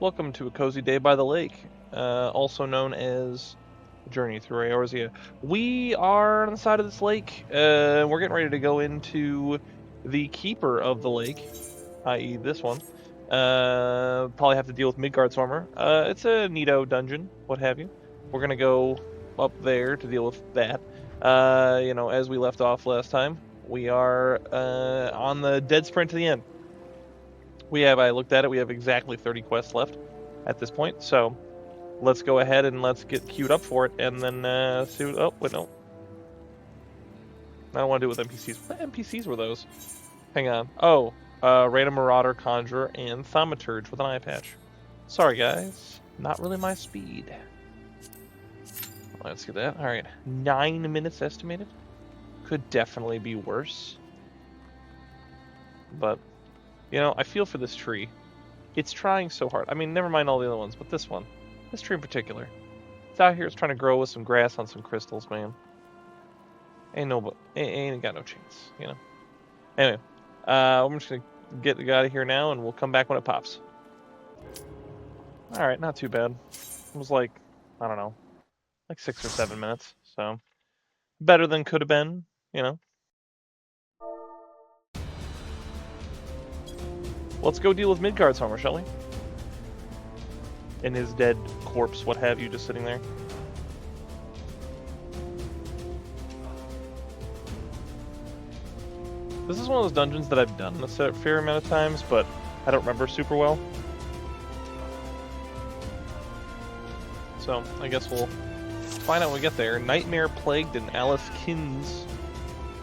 Welcome to a cozy day by the lake, also known as Journey Through Eorzea. We are on the side of this lake. We're getting ready to go into the keeper of the lake, i.e. this one. Probably have to deal with Midgard Swarmer. It's a neato dungeon, what have you. We're gonna go up there to deal with that. As we left off last time, we are on the dead sprint to the end. I looked at it, we have exactly 30 quests left at this point, so let's go ahead and let's get queued up for it, and then see what, oh, wait, no. I don't want to do it with NPCs. What NPCs were those? Hang on. Oh, Random Marauder, Conjurer, and Thaumaturge with an eye patch. Sorry, guys. Not really my speed. Let's get that. Alright, 9 minutes estimated. Could definitely be worse. But I feel for this tree. It's trying so hard. I mean, never mind all the other ones, but this one. This tree in particular. It's out here, it's trying to grow with some grass on some crystals, man. Ain't got no chance, Anyway, I'm just gonna get the guy out of here now, and we'll come back when it pops. Alright, not too bad. It was like, I don't know, like 6 or 7 minutes, so better than could have been, Let's go deal with Midgard's armor, shall we? And his dead corpse, what have you, just sitting there. This is one of those dungeons that I've done a fair amount of times, but I don't remember super well. So, I guess we'll find out when we get there. Nightmare Plagued and Alice Kins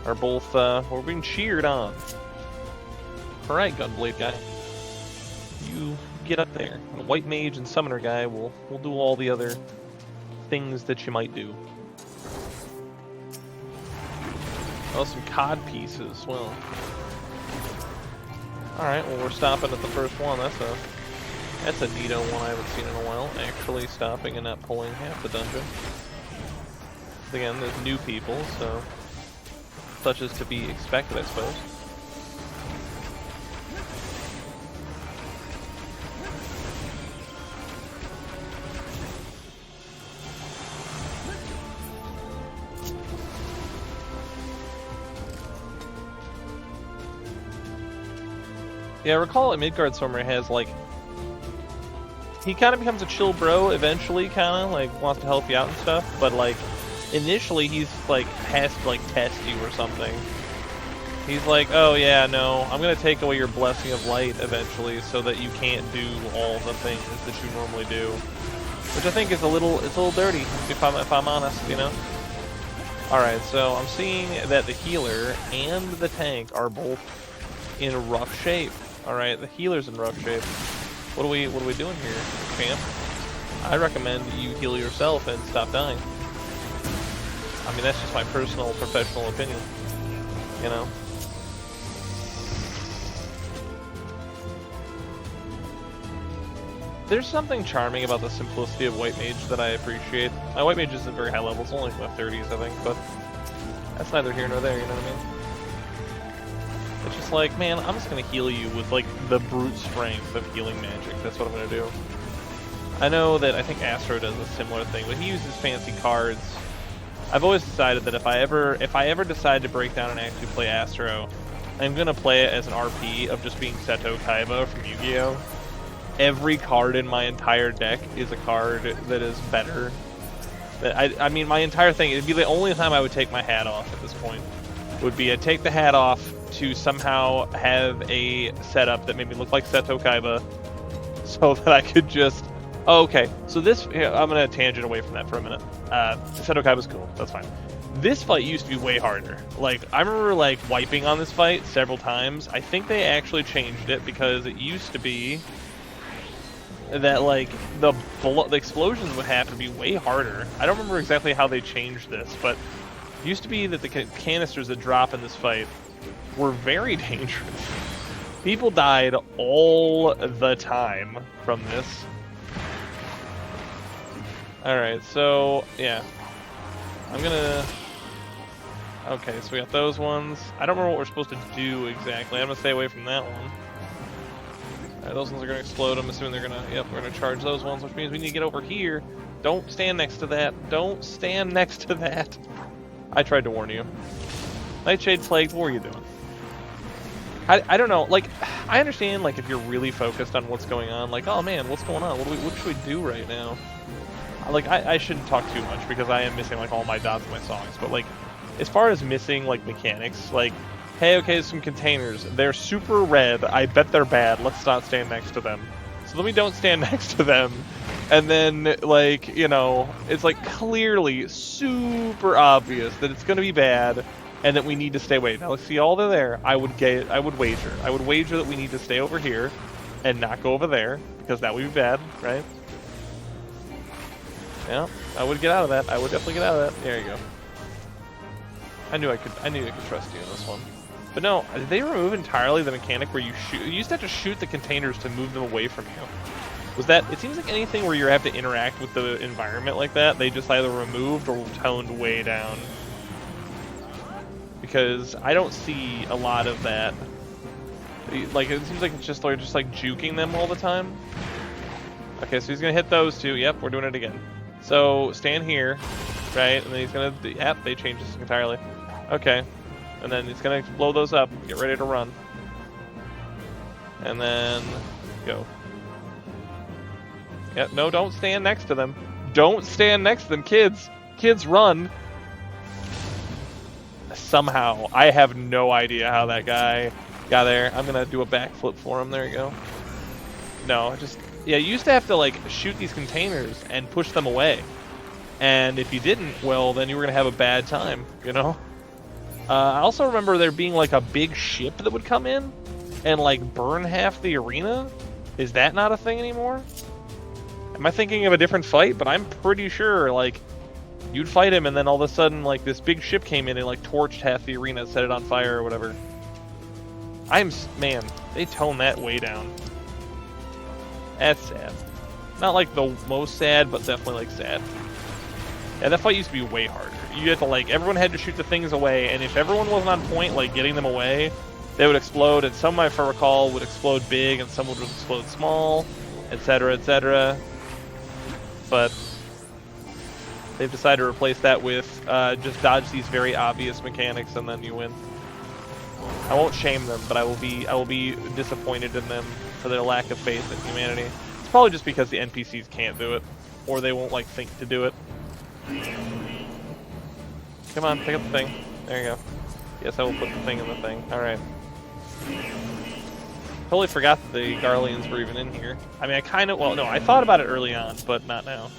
are both, we're being cheered on. Alright, Gunblade guy. You get up there. The White Mage and Summoner guy will do all the other things that you might do. Oh, some cod pieces. Well. Alright, well we're stopping at the first one. That's a neato one I haven't seen in a while. Actually stopping and not pulling half the dungeon. Again, there's new people, so such is to be expected, I suppose. Yeah, I recall that Midgard Swarmer has, like, he kind of becomes a chill bro eventually, kind of, like, wants to help you out and stuff, but, like, initially he's, like, has to, like, test you or something. He's like, oh, yeah, no, I'm gonna take away your Blessing of Light eventually so that you can't do all the things that you normally do. Which I think is a little dirty, if I'm honest, Alright, so I'm seeing that the healer and the tank are both in rough shape. Alright, the healer's in rough shape. What are we doing here, champ? I recommend you heal yourself and stop dying. I mean, that's just my personal, professional opinion. There's something charming about the simplicity of White Mage that I appreciate. My White Mage isn't very high level, it's only like 30s, I think, but that's neither here nor there, you know what I mean? It's just like, man, I'm just gonna heal you with, like, the brute strength of healing magic. That's what I'm gonna do. I know that I think Astro does a similar thing, but he uses fancy cards. I've always decided that if I ever decide to break down and actually play Astro, I'm gonna play it as an RP of just being Seto Kaiba from Yu-Gi-Oh! Every card in my entire deck is a card that is better. I mean, my entire thing, it'd be the only time I would take my hat off at this point. Would be I'd take the hat off to somehow have a setup that made me look like Seto Kaiba so that I could just... Oh, okay, so I'm going to tangent away from that for a minute. Seto Kaiba's cool, that's fine. This fight used to be way harder. Like, I remember, like, wiping on this fight several times. I think they actually changed it because it used to be that, like, the explosions would have to be way harder. I don't remember exactly how they changed this, but it used to be that the canisters that drop in this fight were very dangerous. People died all the time from this. Alright, so, yeah. I'm gonna... Okay, so we got those ones. I don't remember what we're supposed to do exactly. I'm gonna stay away from that one. Alright, those ones are gonna explode. I'm assuming they're gonna, yep, we're gonna charge those ones, which means we need to get over here. Don't stand next to that. Don't stand next to that. I tried to warn you. Nightshade Plague, what were you doing? I don't know, like, I understand, like, if you're really focused on what's going on, like, oh man, what's going on? What should we do right now? Like, I shouldn't talk too much because I am missing, like, all my dots in my songs, but, like, as far as missing, like, mechanics, like, hey, okay, some containers, they're super red, I bet they're bad, let's not stand next to them. So then we don't stand next to them, and then, like, you know, it's, like, clearly super obvious that it's gonna be bad, and that we need to stay away. Now, let's see, all they're there, I would wager that we need to stay over here, and not go over there, because that would be bad, right? Yeah, I would get out of that. I would definitely get out of that. There you go. I knew I could trust you in this one. But no, did they remove entirely the mechanic where you shoot? You used to have to shoot the containers to move them away from you. Was that? It seems like anything where you have to interact with the environment like that, they just either removed or toned way down. Because I don't see a lot of that. Like, it seems like it's just like juking them all the time. Okay, so he's gonna hit those two. Yep, we're doing it again. So stand here, right? And then he's gonna. Yep, they changed this entirely. Okay, and then he's gonna blow those up. Get ready to run. And then go. Yep. No, don't stand next to them. Don't stand next to them, kids. Kids, run. Somehow, I have no idea how that guy got there. I'm gonna do a backflip for him. There you go. No, just. Yeah, you used to have to, like, shoot these containers and push them away. And if you didn't, well, then you were going to have a bad time, you know? I also remember there being, like, a big ship that would come in and, like, burn half the arena. Is that not a thing anymore? Am I thinking of a different fight? But I'm pretty sure, like, you'd fight him and then all of a sudden, like, this big ship came in and, like, torched half the arena, set it on fire or whatever. Man, they toned that way down. That's sad. Not like the most sad, but definitely like sad. Yeah, that fight used to be way harder. You had to like, everyone had to shoot the things away, and if everyone wasn't on point, like getting them away, they would explode, and some, if I recall, would explode big, and some would explode small, etc., etc. But they've decided to replace that with just dodge these very obvious mechanics, and then you win. I won't shame them, but I will be disappointed in them for their lack of faith in humanity. It's probably just because the NPCs can't do it, or they won't like think to do it. Come on, pick up the thing. There you go. Yes, I will put the thing in the thing. Alright. Totally forgot that the Garleans were even in here. I mean, well, no, I thought about it early on, but not now.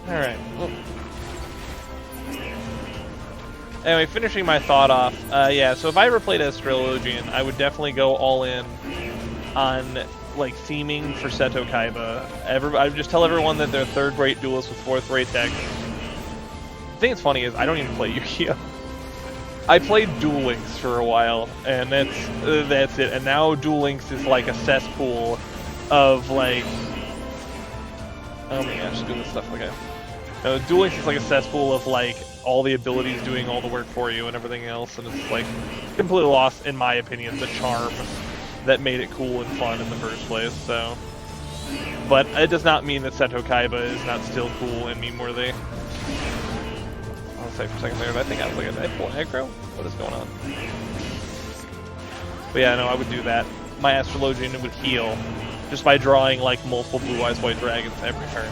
Alright. Anyway, finishing my thought off, yeah, so if I ever played Astrologian, I would definitely go all in on, like, theming for Seto Kaiba. I would just tell everyone that they're third-rate duelists with fourth-rate decks. The thing that's funny is, I don't even play Yu-Gi-Oh! I played Duel Links for a while, and that's it. And now Duel Links is like a cesspool of, like... Oh my gosh, doing this stuff like Duel Links is like a cesspool of, like, all the abilities doing all the work for you and everything else, and it's like completely lost, in my opinion, the charm that made it cool and fun in the first place. So, but it does not mean that Seto Kaiba is not still cool and meme-worthy. I'll say for a second there, but I think I was like, did I pull aggro? What is going on? But yeah, no, I would do that. My Astrologian would heal just by drawing like multiple Blue Eyes White Dragons every turn.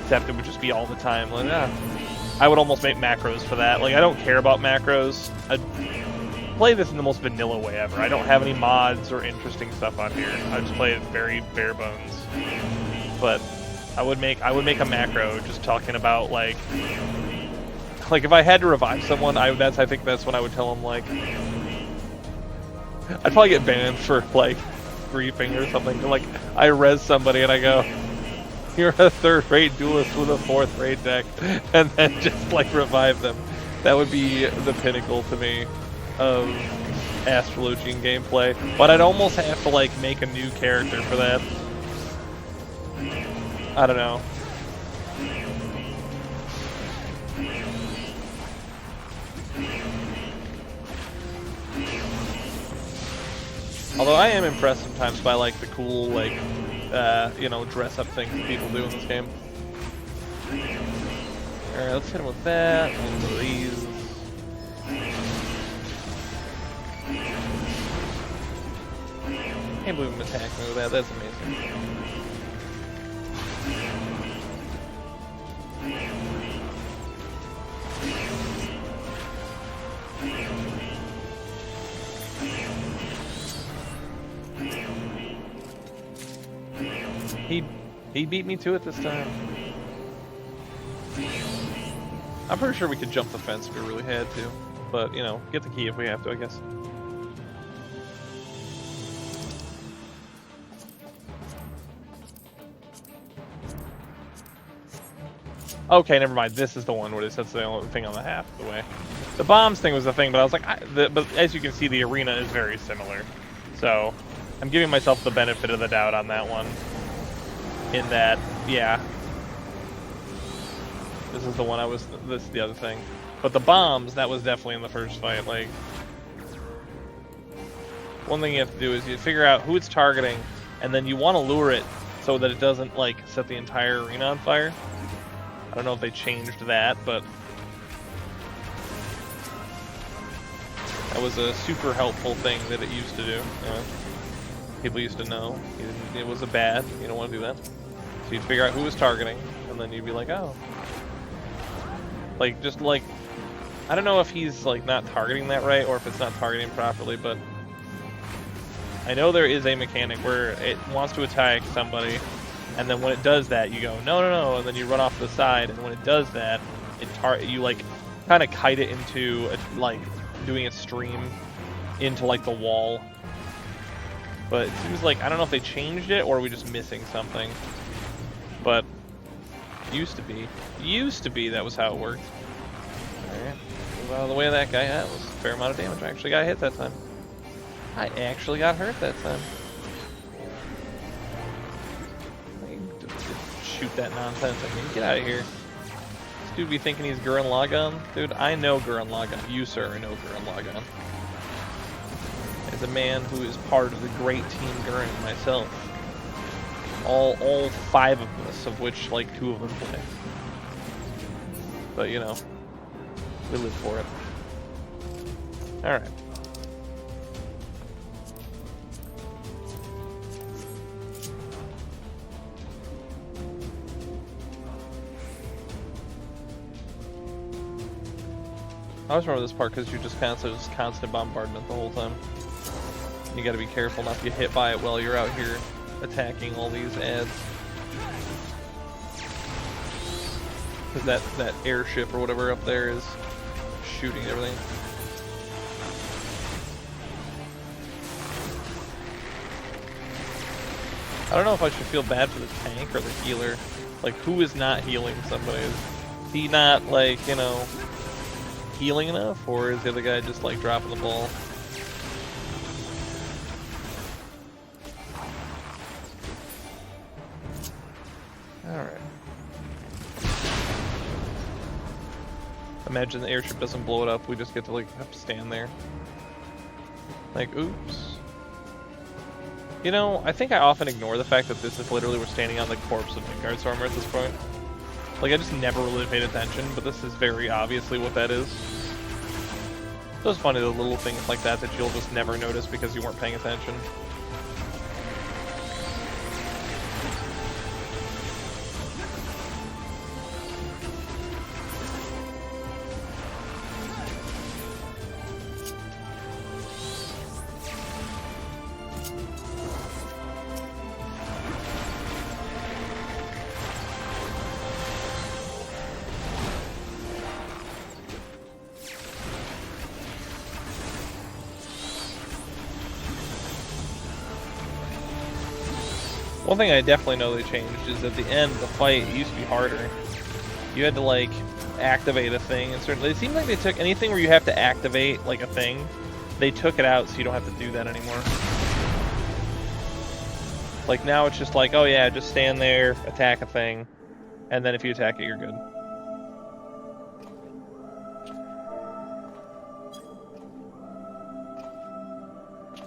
Except it would just be all the time. Like, I would almost make macros for that. Like, I don't care about macros. I'd play this in the most vanilla way ever. I don't have any mods or interesting stuff on here. I just play it very bare bones. But I would make a macro just talking about like if I had to revive someone, I think that's when I would tell them like I'd probably get banned for like griefing or something. Like I res somebody and I go, you're a third-rate duelist with a fourth-rate deck, and then just, like, revive them. That would be the pinnacle to me of Astrologian gameplay. But I'd almost have to, like, make a new character for that. I don't know. Although I am impressed sometimes by like the cool like you know, dress up things that people do in this game. Alright, let's hit him with that. One of these. Can't believe him attacking me with that. That's amazing. He beat me to it this time. I'm pretty sure we could jump the fence if we really had to. But, you know, get the key if we have to, I guess. Okay, never mind. This is the one where it says the only thing on the half of the way. The bombs thing was the thing, but I was like, but as you can see, the arena is very similar. So, I'm giving myself the benefit of the doubt on that one. In that, yeah. This is the one this is the other thing. But the bombs, that was definitely in the first fight. Like, one thing you have to do is you figure out who it's targeting, and then you want to lure it so that it doesn't, like, set the entire arena on fire. I don't know if they changed that, but that was a super helpful thing that it used to do. People used to know. It was a bad. You don't want to do that. So you'd figure out who was targeting, and then you'd be like, oh. Like, just like, I don't know if he's like not targeting that right, or if it's not targeting properly, but I know there is a mechanic where it wants to attack somebody, and then when it does that, you go, no, no, no, and then you run off to the side, and when it does that, you like kind of kite it into like doing a stream into like the wall. But it seems like, I don't know if they changed it or are we just missing something. But used to be that was how it worked. Alright, move out of the way of that guy. That was a fair amount of damage. I actually got hit that time. I actually got hurt that time. Shoot that nonsense. I mean, get out of here. This dude be thinking he's Gurren Lagann. Dude, I know Gurren Lagann. You, sir, know Gurren Lagann. As a man who is part of the great Team Gurren myself. All 5 of us, of which, like, 2 of them play. But, you know, we live for it. Alright. I always remember this part because you're just constant bombardment the whole time. You gotta be careful not to get hit by it while you're out here attacking all these ads. Because that airship or whatever up there is shooting everything. I don't know if I should feel bad for the tank or the healer. Like, who is not healing somebody? Is he not, like, you know, healing enough? Or is the other guy just, like, dropping the ball? Alright. Imagine the airship doesn't blow it up, we just get to, like, have to stand there. Like, oops. You know, I think I often ignore the fact that this is literally we're standing on the corpse of Midgard's armor at this point. Like, I just never really paid attention, but this is very obviously what that is. So it's funny, the little things like that that you'll just never notice because you weren't paying attention. One thing I definitely know they changed is at the end, the fight used to be harder. You had to, like, activate a thing, and certainly it seemed like they took anything where you have to activate, like, a thing, they took it out so you don't have to do that anymore. Like, now it's just like, oh yeah, just stand there, attack a thing, and then if you attack it, you're good.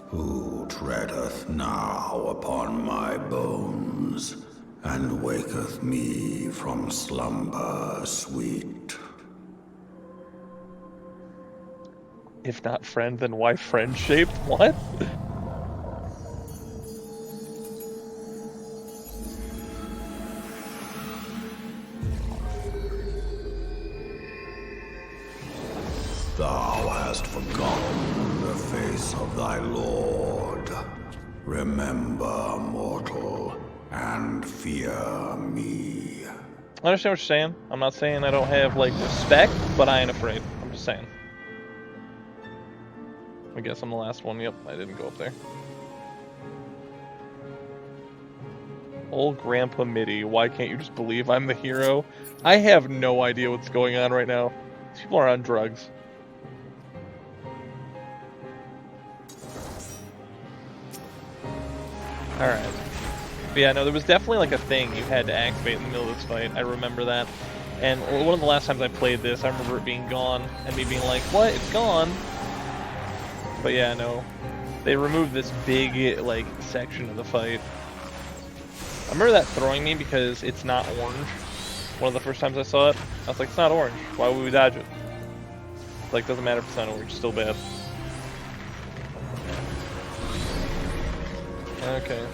Who treadeth now upon my bones, and waketh me from slumber sweet? If not friend, then why friend-shaped? What? Thou hast forgotten the face of thy lord. Remember, mortal, and fear me. I understand what you're saying. I'm not saying I don't have, like, respect, but I ain't afraid. I'm just saying. I guess I'm the last one. Yep, I didn't go up there. Old Grandpa Mitty, why can't you just believe I'm the hero? I have no idea what's going on right now. These people are on drugs. Alright. But yeah, no, there was definitely like a thing you had to activate in the middle of this fight. I remember that. And one of the last times I played this, I remember it being gone, and me being like, what? It's gone? But yeah, no. They removed this big, like, section of the fight. I remember that throwing me because it's not orange. One of the first times I saw it, I was like, it's not orange. Why would we dodge it? Like, doesn't matter if it's not orange, it's still bad. Okay.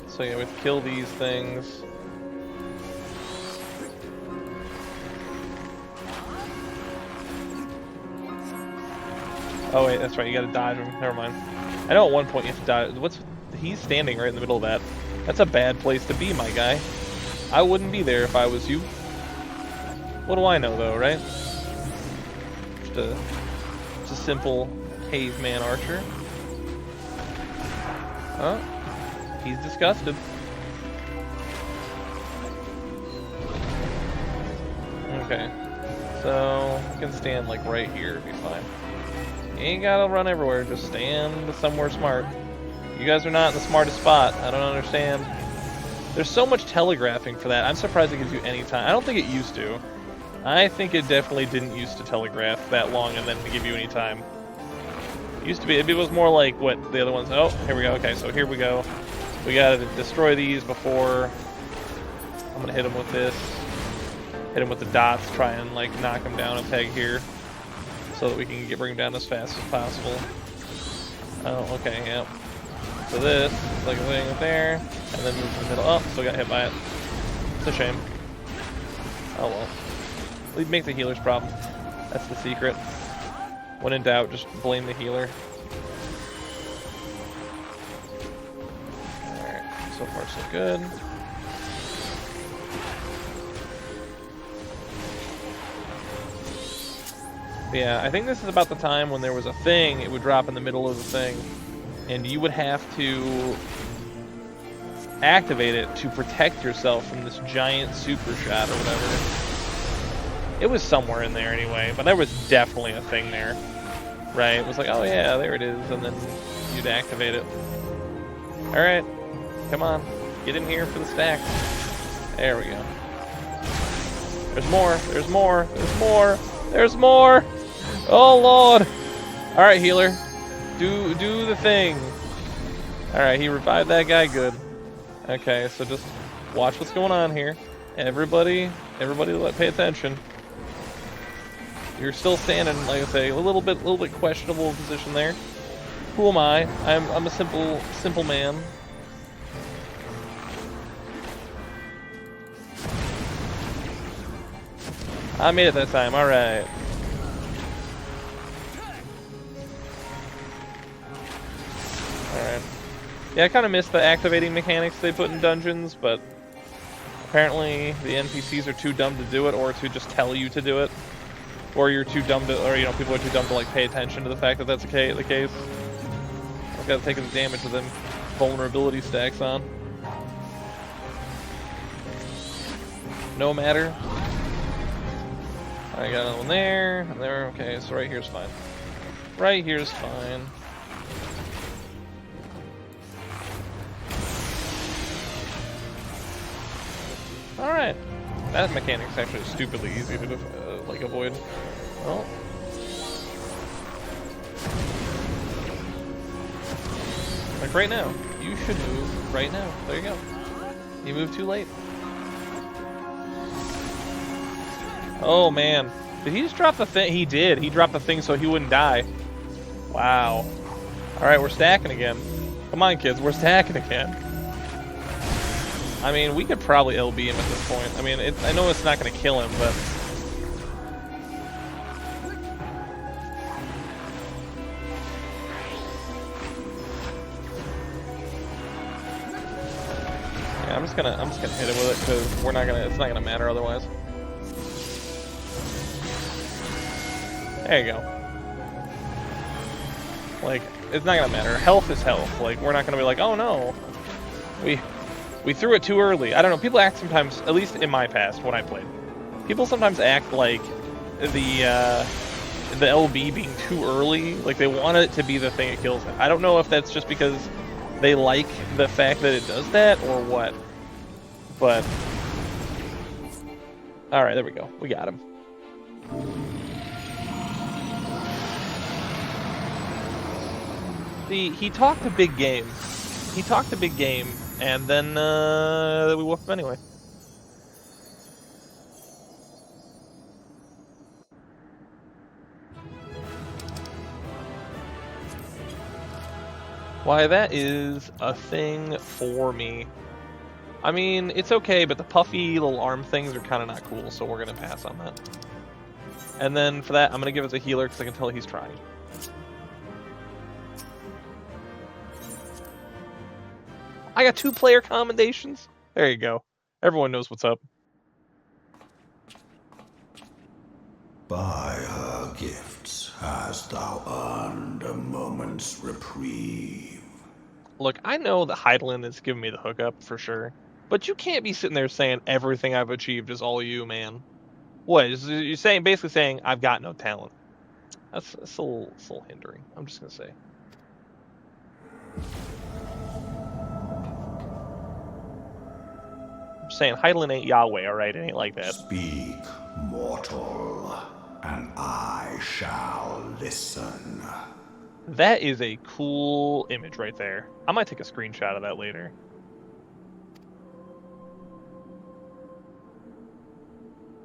So yeah, we have to kill these things. Oh wait, that's right, you gotta dodge him. Never mind. I know at one point you have to dodge. He's standing right in the middle of that. That's a bad place to be, my guy. I wouldn't be there if I was you. What do I know though, right? Just a simple caveman archer. Huh? He's disgusted. Okay. So, you can stand like right here, it'd be fine. You ain't gotta run everywhere, just stand somewhere smart. You guys are not in the smartest spot, I don't understand. There's so much telegraphing for that, I'm surprised it gives you any time. I don't think it used to. I think it definitely didn't used to telegraph that long and then to give you any time. It used to be, it was more like what the other ones, oh, here we go, okay, so here we go. We gotta destroy these before, I'm gonna hit them with this. Hit him with the dots, try and like knock him down a peg here, so that we can bring him down as fast as possible. Oh, okay, yep. So this, like a thing up there, and then move to the middle. Oh, still got hit by it. It's a shame. Oh well. We make the healer's problem. That's the secret. When in doubt, just blame the healer. Alright, so far so good. Yeah, I think this is about the time when there was a thing, it would drop in the middle of the thing, and you would have to activate it to protect yourself from this giant super shot or whatever. It was somewhere in there anyway, but there was definitely a thing there, right? It was like, oh yeah, there it is, and then you'd activate it. Alright, come on, get in here for the stack. There we go. There's more, there's more, there's more, there's more! Oh lord! Alright, healer. Do the thing. Alright, he revived that guy, good. Okay, so just watch what's going on here. Everybody pay attention. You're still standing, like I say, a little bit questionable position there. Who am I? I'm a simple man. I made it that time, alright. Alright. Yeah, I kind of miss the activating mechanics they put in dungeons, but apparently the NPCs are too dumb to do it, or to just tell you to do it. Or you're too dumb to, or you know, people are too dumb to like pay attention to the fact that that's the case. I've got to take the damage with them vulnerability stacks on. No matter. I got another one there, and there, okay, so right here's fine. Right here's fine. Alright. That mechanic's actually stupidly easy to like avoid. Well. Like right now. You should move right now. There you go. You moved too late. Oh man. Did he just drop the thing? He did. He dropped the thing so he wouldn't die. Wow. Alright, we're stacking again. Come on, kids. We're stacking again. I mean, we could probably LB him at this point. I mean, I know it's not going to kill him, but... Yeah, I'm just gonna hit it with it because it's not gonna matter otherwise. There you go. Like, it's not gonna matter. Health is health. Like, we're not gonna be like, oh no, we threw it too early. I don't know. People act sometimes, at least in my past when I played, people sometimes act like the LB being too early, like they want it to be the thing that kills it. I don't know if that's just because they like the fact that it does that or what. But all right, there we go. We got him. See, he talked a big game. He talked a big game, and then we whooped him anyway. Why, that is a thing for me. I mean, it's okay, but the puffy little arm things are kind of not cool, so we're going to pass on that. And then for that, I'm going to give it to healer because I can tell he's trying. I got 2 player commendations. There you go. Everyone knows what's up. By her gifts hast thou earned a moment's reprieve. Look, I know that Heidelin is giving me the hookup for sure, but you can't be sitting there saying everything I've achieved is all you, man. What? You're saying, basically saying I've got no talent. That's a little hindering. I'm just gonna say. I'm saying Heidelin ain't Yahweh, alright? It ain't like that. Speak, mortal, and I shall listen. That is a cool image right there. I might take a screenshot of that later.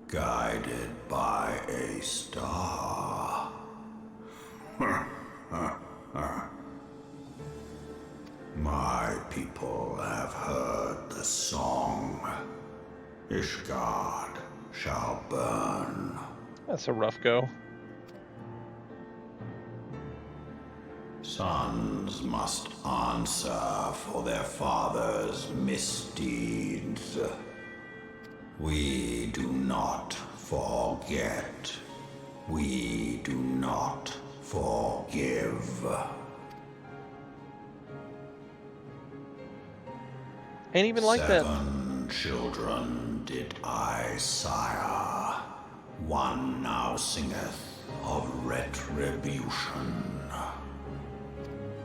Guided by a star. My people have heard the song. Ishgard shall burn. That's a rough go. Sons must answer for their father's misdeeds. We do not forget. We do not forgive. Ain't even like that. 7 children did I sire. One now singeth of retribution.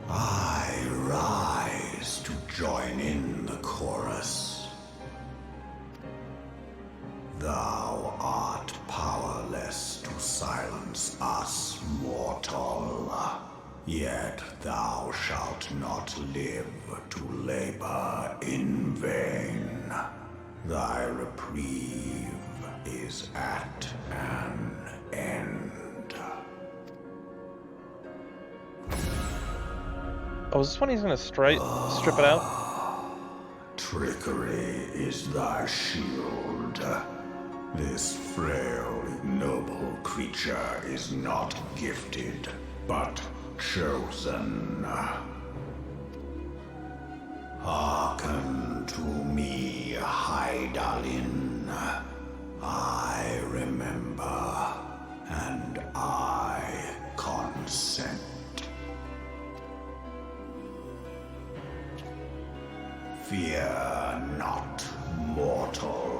I rise to join in the chorus. Thou art powerless to silence us, mortal. Yet thou shalt not live to labor in vain. Thy reprieve is at an end. Oh, is this when he's gonna strip it out? Trickery is thy shield. This frail, ignoble creature is not gifted, but chosen. Hearken to me, Hydaelyn. I remember, and I consent. Fear not, mortal.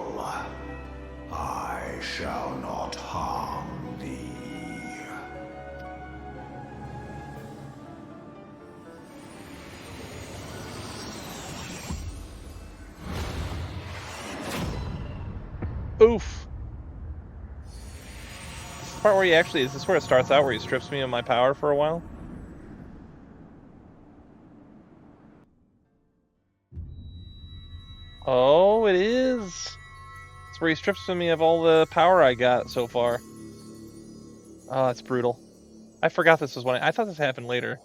I shall not harm thee. Oof. This is the part where is this where it starts out, where he strips me of my power for a while? Oh, it is. It's where he strips me of all the power I got so far. Oh, it's brutal. I forgot this was when I thought this happened later.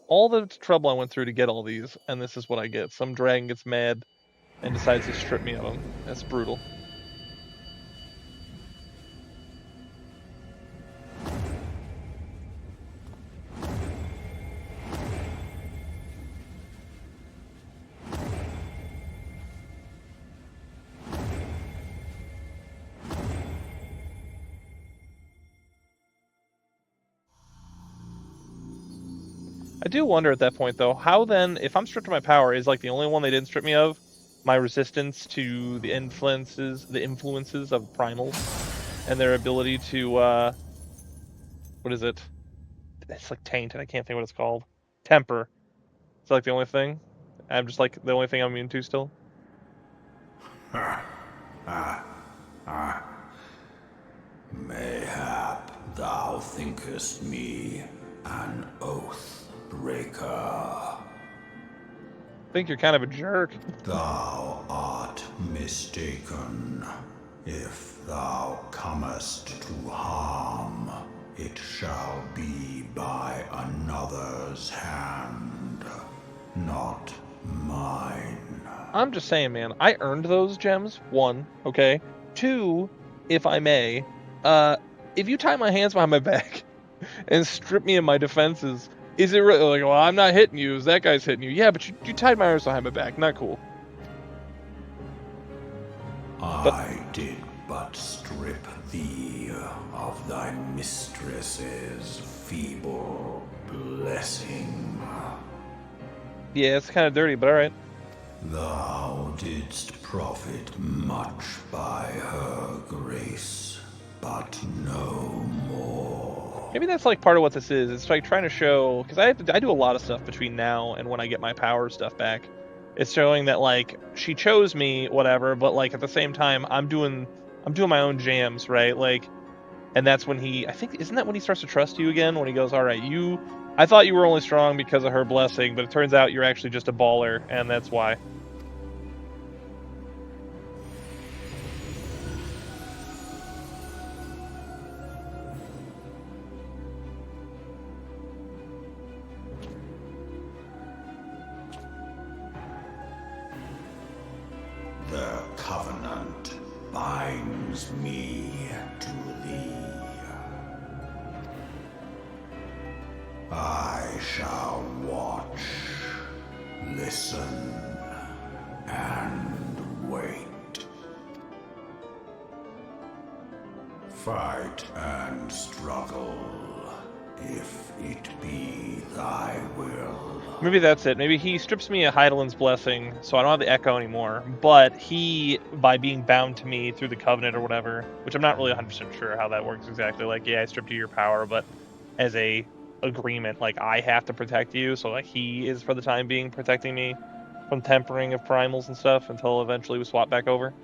All the trouble I went through to get all these, and this is what I get. Some dragon gets mad and decides to strip me of them. That's brutal. I do wonder at that point, though, how then, if I'm stripped of my power, is like the only one they didn't strip me of my resistance to the influences of primals and their ability to, what is it? It's like tainted. I can't think what it's called. Temper. It's like the only thing. I'm just like the only thing I'm immune to still. Mayhap thou thinkest me an oath breaker. I think you're kind of a jerk. Thou art mistaken. If thou comest to harm, it shall be by another's hand, not mine. I'm just saying, man. I earned those gems. 1, okay. 2, if I may, if you tie my hands behind my back and strip me of my defenses, is it really like, well, I'm not hitting you, that guy's hitting you? Yeah, but you tied my hands behind my back. Not cool. I did but strip thee of thy mistress's feeble blessing. Yeah, it's kind of dirty, but alright. Thou didst profit much by her grace, but no more. Maybe that's like part of what this is. It's like trying to show, because I do a lot of stuff between now and when I get my power stuff back. It's showing that like she chose me, whatever, but like at the same time I'm doing my own jams, right? Like, and that's when I think, isn't that when he starts to trust you again? When he goes, all right, I thought you were only strong because of her blessing, but it turns out you're actually just a baller, and that's why. The covenant binds me to thee. I shall watch, listen, and wait. Fight and struggle, if it be thy will. Maybe that's it. Maybe he strips me of Heidelin's blessing, so I don't have the echo anymore. But he, by being bound to me through the covenant or whatever, which I'm not really 100% sure how that works exactly. Like, yeah, I stripped you your power, but as a agreement, like I have to protect you. So like he is for the time being protecting me from tempering of primals and stuff until eventually we swap back over.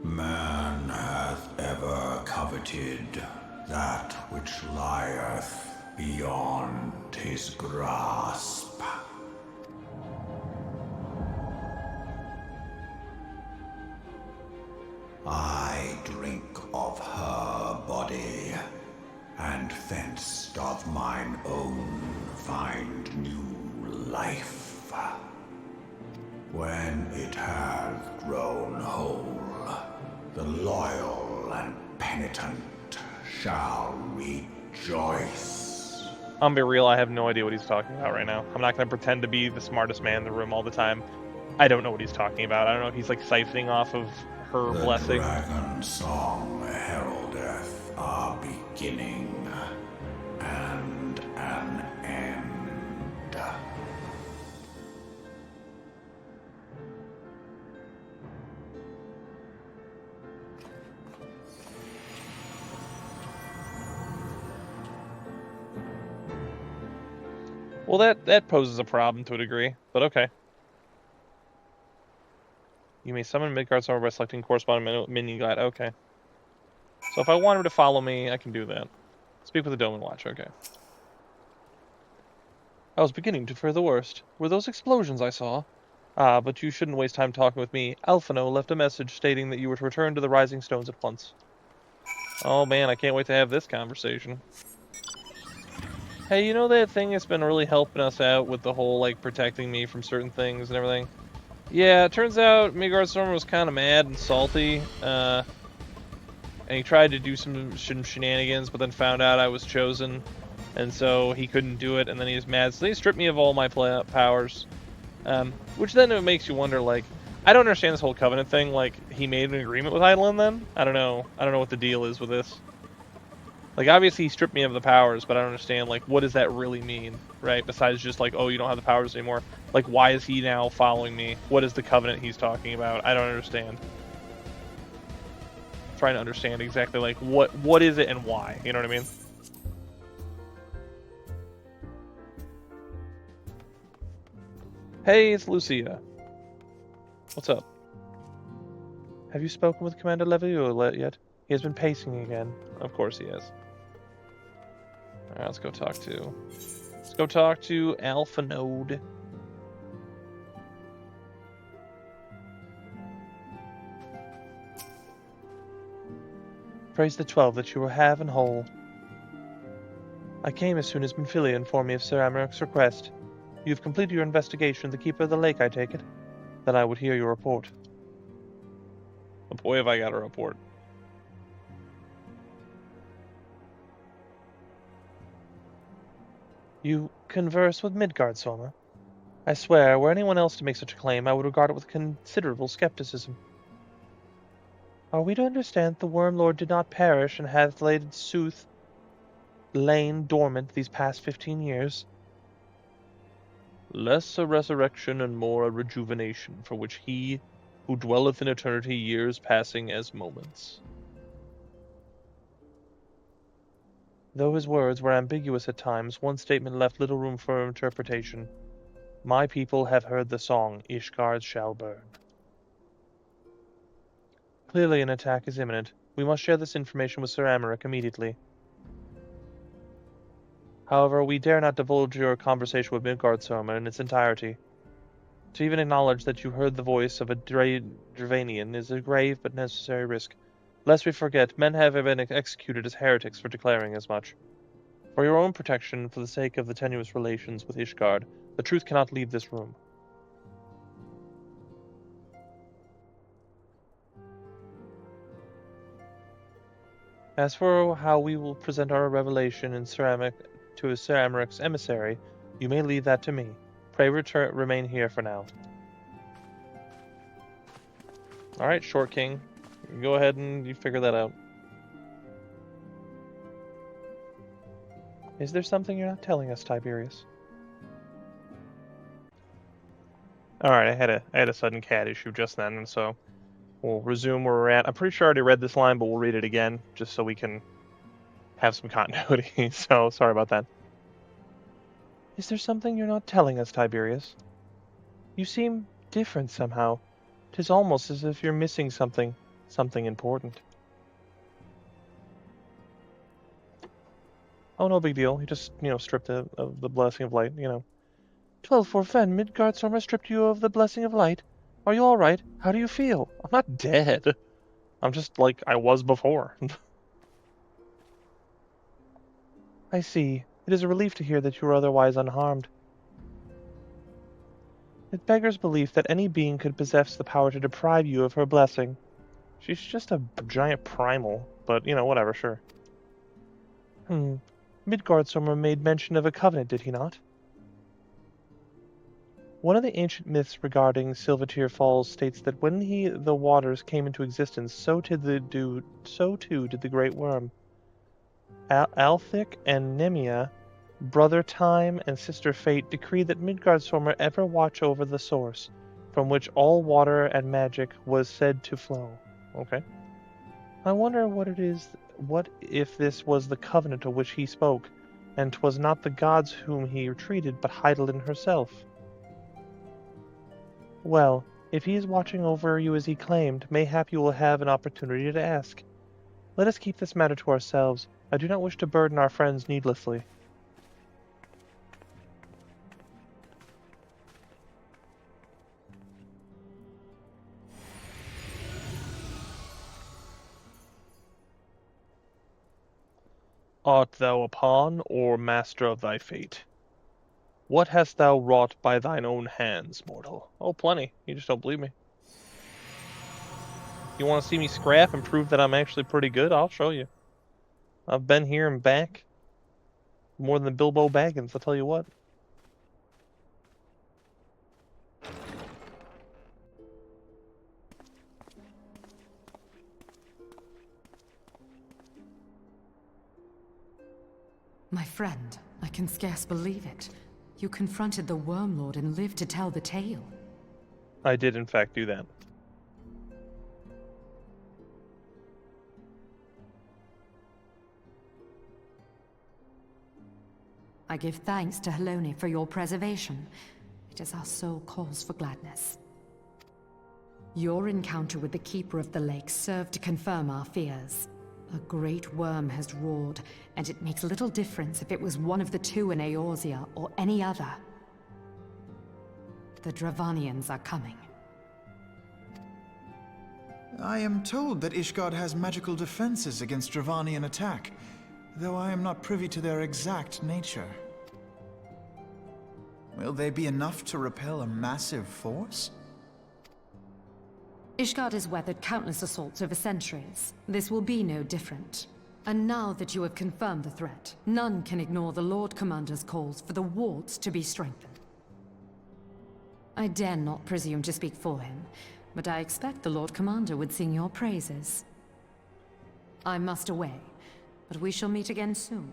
Man hath ever coveted that which lieth beyond his grasp. I drink of her body, and thence doth mine own find new life. When it hath grown whole, the loyal and penitent shall rejoice. I'm be real, I have no idea what he's talking about right now. I'm not going to pretend to be the smartest man in the room all the time. I don't know what he's talking about. I don't know if he's like siphoning off of her blessing. The dragon song heraldeth a beginning and an end. Well, that poses a problem to a degree, but okay. You may summon Midgard somewhere by selecting corresponding minion guide. Okay. So if I want him to follow me, I can do that. Speak with the Doman Watch. Okay. I was beginning to fear the worst. Were those explosions I saw? Ah, but you shouldn't waste time talking with me. Alphino left a message stating that you were to return to the Rising Stones at once. Oh man, I can't wait to have this conversation. Hey, you know that thing that's been really helping us out with the whole, like, protecting me from certain things and everything? Yeah, it turns out Midgardstorm was kind of mad and salty, and he tried to do some shenanigans, but then found out I was chosen, and so he couldn't do it, and then he was mad, so he stripped me of all my powers. Which then it makes you wonder, like, I don't understand this whole Covenant thing, like, he made an agreement with Eidolon then? I don't know what the deal is with this. Like, obviously he stripped me of the powers, but I don't understand, like, what does that really mean, right? Besides just, like, oh, you don't have the powers anymore. Like, why is he now following me? What is the Covenant he's talking about? I don't understand. I'm trying to understand exactly, like, what is it and why, you know what I mean? Hey, it's Lucia. What's up? Have you spoken with Commander Levieux yet? He has been pacing again. Of course he has. Alright, let's go talk to Alpha Node. Praise the 12 that you were have and whole. I came as soon as Minfilia informed me of Sir Amaric's request. You have completed your investigation of the Keeper of the Lake, I take it? Then I would hear your report. Oh boy, have I got a report. You converse with Midgardstormer? I swear, were anyone else to make such a claim, I would regard it with considerable skepticism. Are we to understand that the Worm Lord did not perish and hath lain dormant these past 15 years? Less a resurrection and more a rejuvenation, for which he who dwelleth in eternity years passing as moments. Though his words were ambiguous at times, one statement left little room for interpretation. My people have heard the song, Ishgard shall burn. Clearly an attack is imminent. We must share this information with Sir Amaric immediately. However, we dare not divulge your conversation with Midgardstormer in its entirety. To even acknowledge that you heard the voice of a Dravanian is a grave but necessary risk. Lest we forget, men have been executed as heretics for declaring as much. For your own protection and for the sake of the tenuous relations with Ishgard, the truth cannot leave this room. As for how we will present our revelation to Sir Amaric's emissary, you may leave that to me. Pray remain here for now. Alright, Short King. Go ahead and you figure that out. Is there something you're not telling us, Tiberius? Alright, I had a sudden cat issue just then, and so we'll resume where we're at. I'm pretty sure I already read this line, but we'll read it again, just so we can have some continuity, so sorry about that. Is there something you're not telling us, Tiberius? You seem different somehow. 'Tis almost as if you're missing something important. Oh, no big deal. He just, stripped of the Blessing of Light, 12 Forfen, Midgardstormer stripped you of the Blessing of Light? Are you alright? How do you feel? I'm not dead. I'm just like I was before. I see. It is a relief to hear that you are otherwise unharmed. It beggars belief that any being could possess the power to deprive you of her blessing. She's just a giant primal, but, whatever, sure. Midgardstormer made mention of a covenant, did he not? One of the ancient myths regarding Silvertear Falls states that when the waters came into existence, so too did the Great Worm. Althik and Nemia, brother Time and sister Fate, decreed that Midgardstormer ever watch over the source, from which all water and magic was said to flow. Okay. I wonder what if this was the covenant of which he spoke, and 'twas not the gods whom he treated, but Heidelin herself. Well, if he is watching over you as he claimed, mayhap you will have an opportunity to ask. Let us keep this matter to ourselves. I do not wish to burden our friends needlessly. Art thou a pawn, or master of thy fate? What hast thou wrought by thine own hands, mortal? Oh, plenty. You just don't believe me. You want to see me scrap and prove that I'm actually pretty good? I'll show you. I've been here and back more than Bilbo Baggins, I'll tell you what. My friend, I can scarce believe it. You confronted the Worm Lord and lived to tell the tale. I did, in fact, do that. I give thanks to Halone for your preservation. It is our sole cause for gladness. Your encounter with the Keeper of the Lake served to confirm our fears. A great worm has roared, and it makes little difference if it was one of the two in Eorzea or any other. The Dravanians are coming. I am told that Ishgard has magical defenses against Dravanian attack, though I am not privy to their exact nature. Will they be enough to repel a massive force? Ishgard has weathered countless assaults over centuries. This will be no different. And now that you have confirmed the threat, none can ignore the Lord Commander's calls for the wards to be strengthened. I dare not presume to speak for him, but I expect the Lord Commander would sing your praises. I must away, but we shall meet again soon.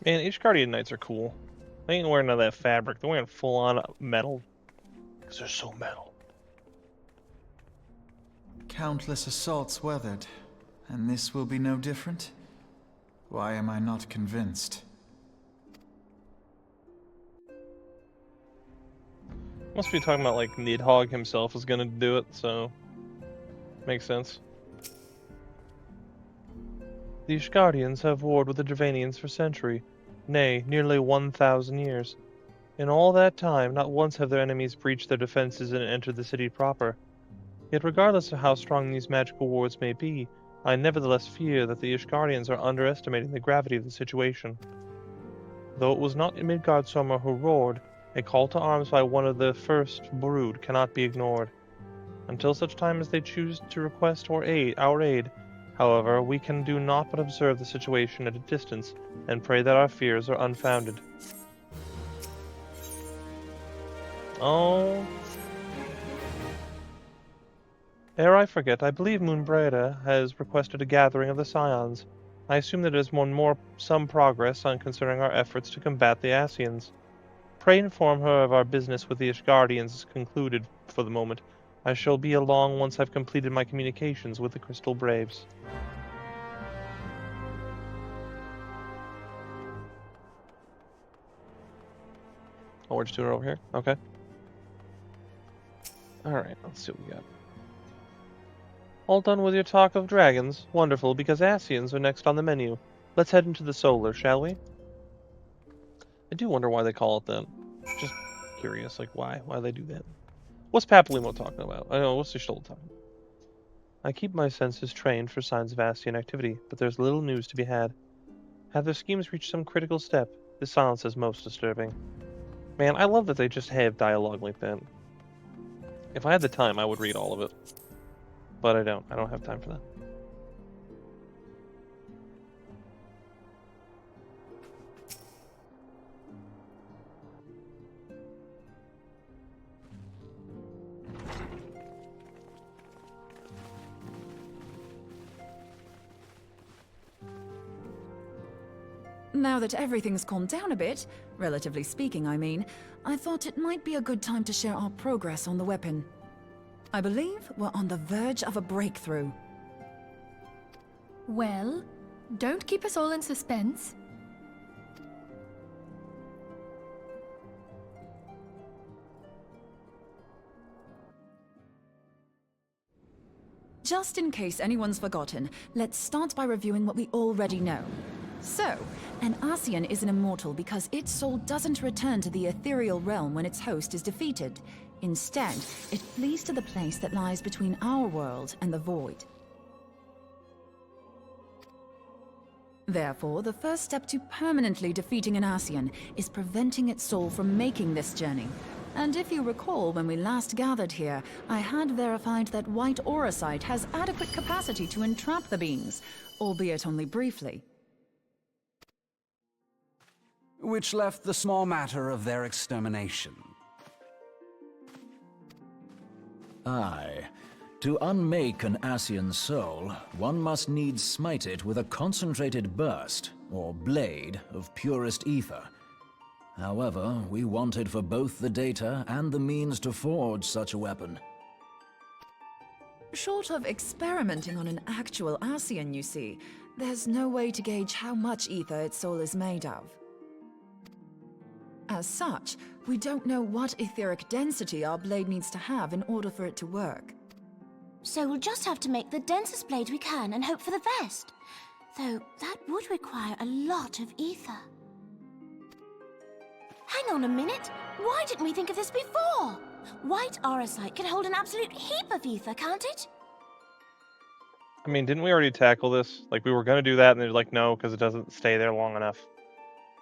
Man, Ishgardian Knights are cool. They ain't wearing none of that fabric. They're wearing full-on metal. Because they're so metal. Countless assaults weathered, and this will be no different? Why am I not convinced? Must be talking about, like, Nidhogg himself is gonna do it, so... Makes sense. The Ishgardians have warred with the Dravanians for centuries. Nay, nearly 1,000 years. In all that time, not once have their enemies breached their defenses and entered the city proper. Yet regardless of how strong these magical wards may be, I nevertheless fear that the Ishgardians are underestimating the gravity of the situation. Though it was not Midgardsormr who roared, a call to arms by one of the first brood cannot be ignored. Until such time as they choose to request our aid, however, we can do naught but observe the situation at a distance and pray that our fears are unfounded. Oh. Ere I forget, I believe Moonbreda has requested a gathering of the Scions. I assume that there is some progress on concerning our efforts to combat the Ascians. Pray inform her of our business with the Ishgardians is concluded for the moment. I shall be along once I've completed my communications with the Crystal Braves. Oh, we're just doing it over here? Okay. Alright, let's see what we got. All done with your talk of dragons? Wonderful, because Ascians are next on the menu. Let's head into the solar, shall we? I do wonder why they call it that. Just curious, like why? Why they do that? What's Papalymo talking about? I know, what's the Stoll talking about? I keep my senses trained for signs of Ascian activity, but there's little news to be had. Have their schemes reached some critical step? This silence is most disturbing. Man, I love that they just have dialogue like that. If I had the time, I would read all of it. But I don't. I don't have time for that. Now that everything's calmed down a bit, relatively speaking I mean, I thought it might be a good time to share our progress on the weapon. I believe we're on the verge of a breakthrough. Well, don't keep us all in suspense. Just in case anyone's forgotten, let's start by reviewing what we already know. So, an Ascian is an immortal because its soul doesn't return to the ethereal realm when its host is defeated. Instead, it flees to the place that lies between our world and the void. Therefore, the first step to permanently defeating an Ascian is preventing its soul from making this journey. And if you recall, when we last gathered here, I had verified that white Eorzea has adequate capacity to entrap the beings, albeit only briefly. Which left the small matter of their extermination. Aye. To unmake an Ascian soul, one must needs smite it with a concentrated burst, or blade, of purest ether. However, we wanted for both the data and the means to forge such a weapon. Short of experimenting on an actual Ascian, you see, there's no way to gauge how much ether its soul is made of. As such, we don't know what etheric density our blade needs to have in order for it to work. So we'll just have to make the densest blade we can and hope for the best. Though that would require a lot of ether. Hang on a minute! Why didn't we think of this before? White Eorzea can hold an absolute heap of ether, can't it? I mean, didn't we already tackle this? Like, we were going to do that, and they're like, no, because it doesn't stay there long enough.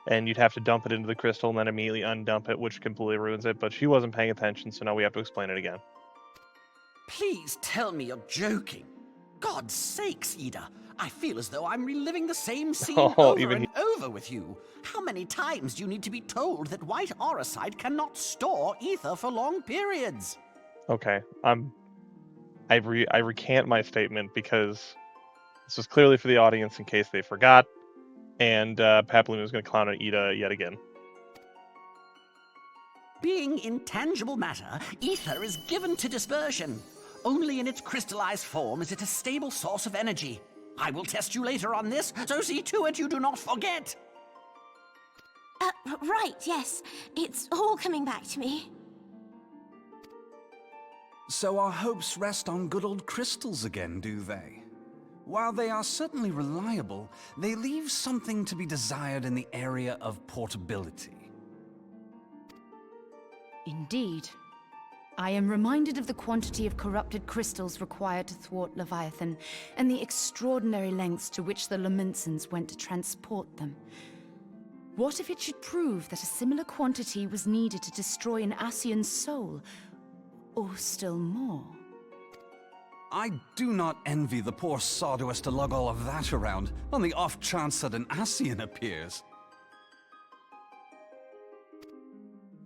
And you'd have to dump it into the crystal and then immediately undump it, which completely ruins it. But she wasn't paying attention, so now we have to explain it again. Please tell me you're joking. God's sakes, Ida. I feel as though I'm reliving the same scene over and over with you. How many times do you need to be told that white Eorzea cannot store ether for long periods? Okay, I recant my statement because this was clearly for the audience in case they forgot, and Papaluna was going to clown on Ida yet again. Being intangible matter, ether is given to dispersion. Only in its crystallized form is it a stable source of energy. I will test you later on this, so see to it you do not forget. Right, yes. It's all coming back to me. So our hopes rest on good old crystals again, do they? While they are certainly reliable, they leave something to be desired in the area of portability. Indeed. I am reminded of the quantity of corrupted crystals required to thwart Leviathan, and the extraordinary lengths to which the Lamentsons went to transport them. What if it should prove that a similar quantity was needed to destroy an Ascian's soul? Or still more? I do not envy the poor sod who has to lug all of that around, on the off chance that an Ascian appears.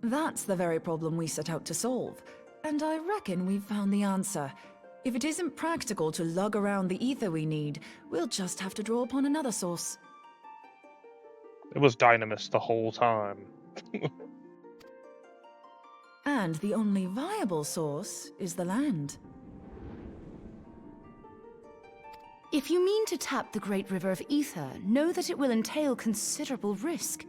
That's the very problem we set out to solve. And I reckon we've found the answer. If it isn't practical to lug around the ether we need, we'll just have to draw upon another source. It was Dynamis the whole time. And the only viable source is the land. If you mean to tap the Great River of Ether, know that it will entail considerable risk.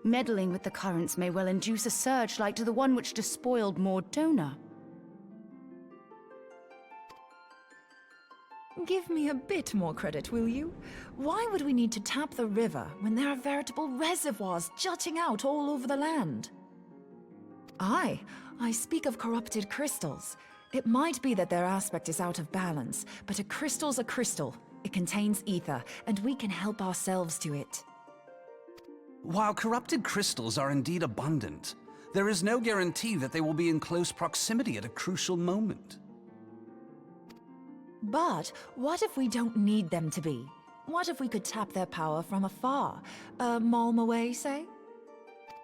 Meddling with the currents may well induce a surge like to the one which despoiled Mordona. Give me a bit more credit, will you? Why would we need to tap the river when there are veritable reservoirs jutting out all over the land? Aye, I speak of corrupted crystals. It might be that their aspect is out of balance, but a crystal's a crystal. It contains ether, and we can help ourselves to it. While corrupted crystals are indeed abundant, there is no guarantee that they will be in close proximity at a crucial moment. But what if we don't need them to be? What if we could tap their power from afar? A malm away, say?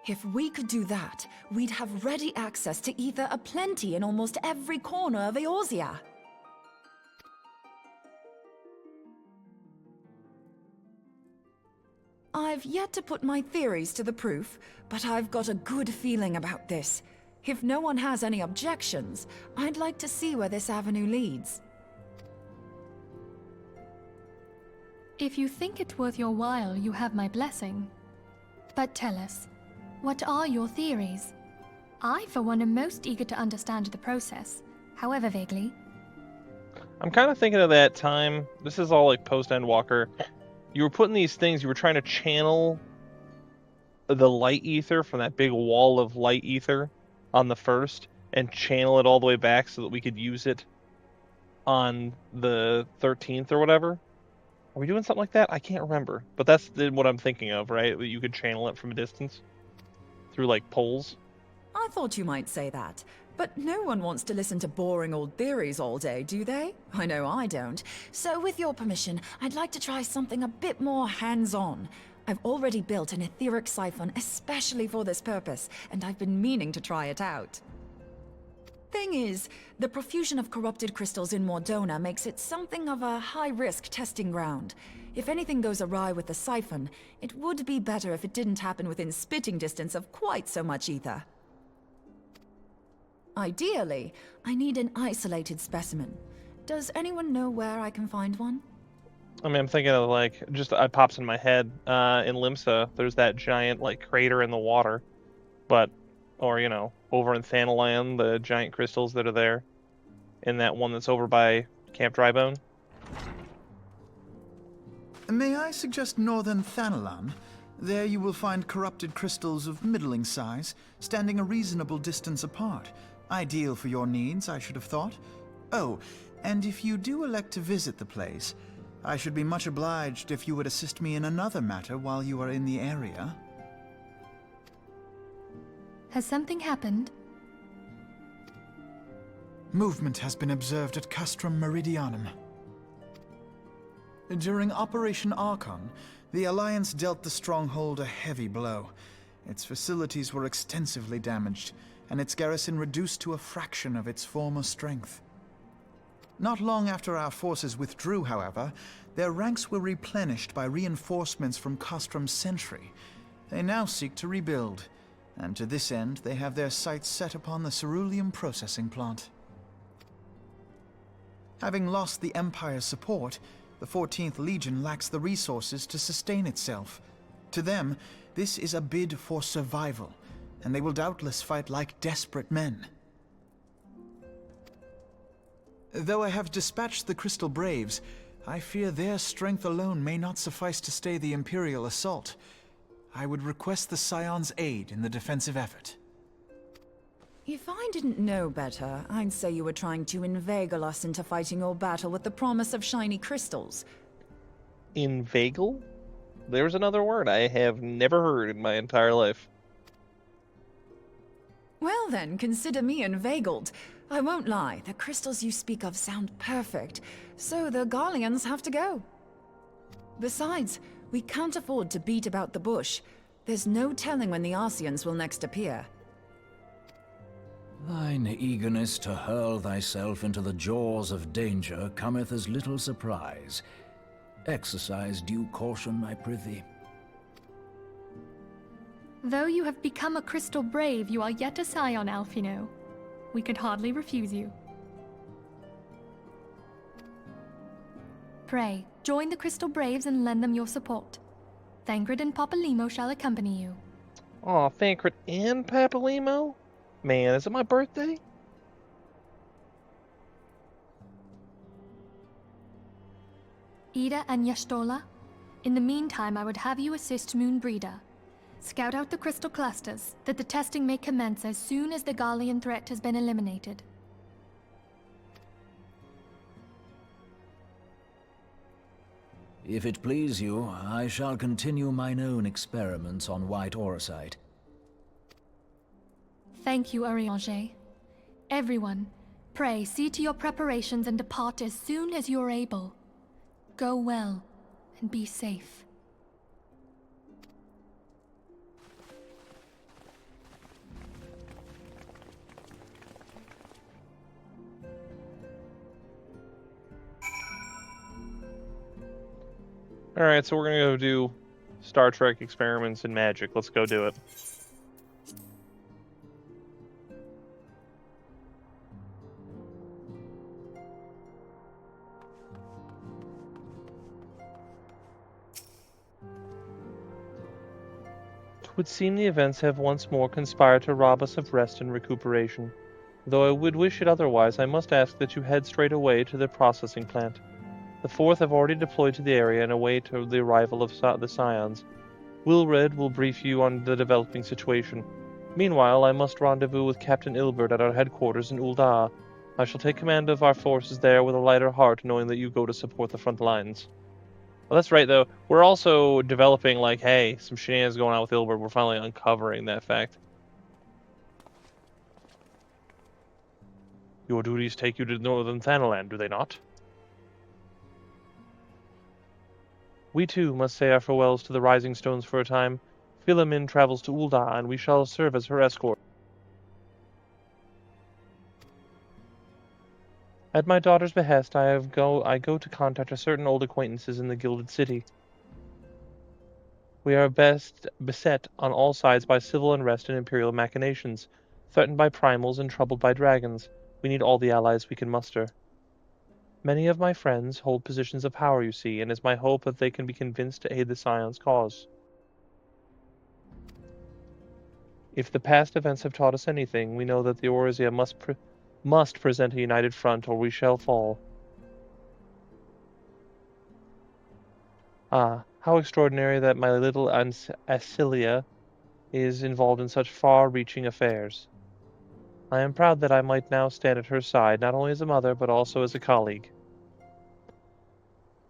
If we could do that, we'd have ready access to ether aplenty in almost every corner of Eorzea. I've yet to put my theories to the proof, but I've got a good feeling about this. If no one has any objections, I'd like to see where this avenue leads. If you think it worth your while, you have my blessing. But tell us, what are your theories? I, for one, am most eager to understand the process, however vaguely. I'm kind of thinking of that time. This is all like post-Endwalker, You were putting these things, you were trying to channel the light ether from that big wall of light ether on the first and channel it all the way back so that we could use it on the 13th or whatever. Are we doing something like that? I can't remember. But that's what I'm thinking of, right? That you could channel it from a distance through, like, poles. I thought you might say that. But no one wants to listen to boring old theories all day, do they? I know I don't. So with your permission, I'd like to try something a bit more hands-on. I've already built an etheric siphon especially for this purpose, and I've been meaning to try it out. Thing is, the profusion of corrupted crystals in Mordona makes it something of a high-risk testing ground. If anything goes awry with the siphon, it would be better if it didn't happen within spitting distance of quite so much ether. Ideally, I need an isolated specimen. Does anyone know where I can find one? I mean, I'm thinking of, like, just it pops in my head. In Limsa, there's that giant, like, crater in the water. But, or, you know, over in Thanalan, the giant crystals that are there. And that one that's over by Camp Drybone. May I suggest northern Thanalan? There you will find corrupted crystals of middling size, standing a reasonable distance apart. Ideal for your needs, I should have thought. Oh, and if you do elect to visit the place, I should be much obliged if you would assist me in another matter while you are in the area. Has something happened? Movement has been observed at Castrum Meridianum. During Operation Archon, the Alliance dealt the stronghold a heavy blow. Its facilities were extensively damaged, and its garrison reduced to a fraction of its former strength. Not long after our forces withdrew, however, their ranks were replenished by reinforcements from Castrum's sentry. They now seek to rebuild, and to this end they have their sights set upon the ceruleum processing plant. Having lost the Empire's support, the 14th Legion lacks the resources to sustain itself. To them, this is a bid for survival, and they will doubtless fight like desperate men. Though I have dispatched the Crystal Braves, I fear their strength alone may not suffice to stay the Imperial assault. I would request the Scion's aid in the defensive effort. If I didn't know better, I'd say you were trying to inveigle us into fighting your battle with the promise of shiny crystals. Inveigle? There's another word I have never heard in my entire life. Well then, consider me inveigled. I won't lie, the crystals you speak of sound perfect, so the Garleans have to go. Besides, we can't afford to beat about the bush. There's no telling when the Arceans will next appear. Thine eagerness to hurl thyself into the jaws of danger cometh as little surprise. Exercise due caution, I prithee. Though you have become a crystal brave, you are yet a scion, Alphino. We could hardly refuse you. Pray, join the Crystal Braves and lend them your support. Thancred and Papalymo shall accompany you. Aw, Thancred and Papalymo? Man, is it my birthday? Ida and Y'shtola, in the meantime I would have you assist Moonbreeder. Scout out the crystal clusters, that the testing may commence as soon as the Garlean threat has been eliminated. If it please you, I shall continue mine own experiments on white Eorzea. Thank you, Eorzea. Everyone, pray see to your preparations and depart as soon as you are able. Go well, and be safe. Alright, so we're gonna go do Star Trek experiments in magic. Let's go do it. Would seem the events have once more conspired to rob us of rest and recuperation. Though I would wish it otherwise, I must ask that you head straight away to the processing plant. The 4th have already deployed to the area and await the arrival of the Scions. Wilred will brief you on the developing situation. Meanwhile, I must rendezvous with Captain Ilbert at our headquarters in Ul'dah. I shall take command of our forces there with a lighter heart, knowing that you go to support the front lines. Well, that's right, though. We're also developing, like, hey, some shenanigans going on with Ilbert. We're finally uncovering that fact. Your duties take you to northern Thanalan, do they not? We too must say our farewells to the Rising Stones for a time. Philomin travels to Ul'dah, and we shall serve as her escort. At my daughter's behest, I go to contact a certain old acquaintances in the Gilded City. We are beset on all sides by civil unrest and imperial machinations, threatened by primals and troubled by dragons. We need all the allies we can muster. Many of my friends hold positions of power, you see, and it's my hope that they can be convinced to aid the Scion's cause. If the past events have taught us anything, we know that the Eorzea must present a united front, or we shall fall. Ah, how extraordinary that my little Asilia is involved in such far-reaching affairs. I am proud that I might now stand at her side, not only as a mother, but also as a colleague.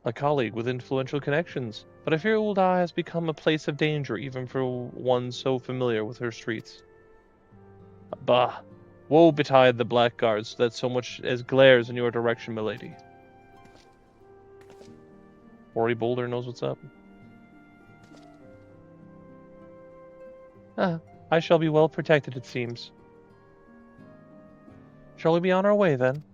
A colleague with influential connections, but I fear Ul'dah has become a place of danger even for one so familiar with her streets. Bah! Woe betide the blackguards that so much as glares in your direction, milady. Ori Boulder knows what's up. Ah, I shall be well protected, it seems. Shall we be on our way, then?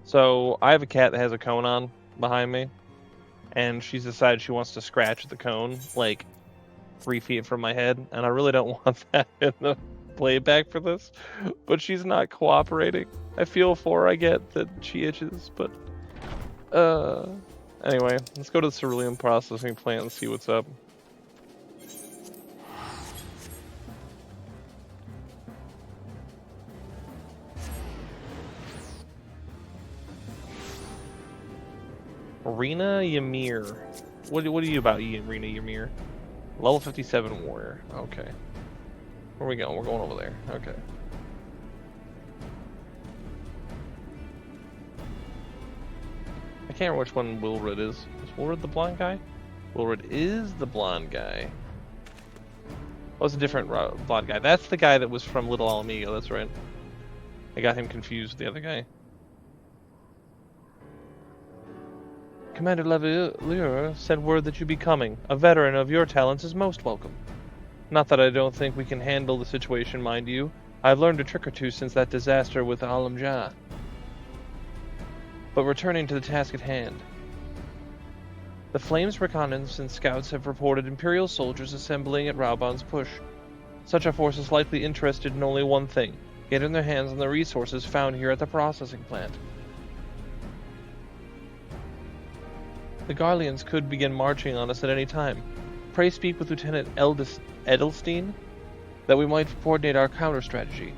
So, I have a cat that has a cone on behind me, and she's decided she wants to scratch the cone, like, 3 feet from my head, and I really don't want that in the playback for this, but she's not cooperating. I feel for her, I get that she itches, but, anyway, let's go to the cerulean processing plant and see what's up. Rena Ymir. What are you about, Rena Ymir? Level 57 warrior. Okay. Where are we going? We're going over there. Okay. I can't remember which one Wilred is. Is Wilred the blonde guy? Wilred is the blonde guy. Oh, it's a different blonde guy. That's the guy that was from Little Alamigo. That's right. I got him confused with the other guy. Commander Lavallure sent word that you'd be coming. A veteran of your talents is most welcome. Not that I don't think we can handle the situation, mind you. I've learned a trick or two since that disaster with Alam Jah. But returning to the task at hand. The Flames reconnaissance scouts have reported Imperial soldiers assembling at Rauban's Push. Such a force is likely interested in only one thing, getting their hands on the resources found here at the processing plant. The Garleans could begin marching on us at any time. Pray speak with Lieutenant Edelstein, that we might coordinate our counter-strategy.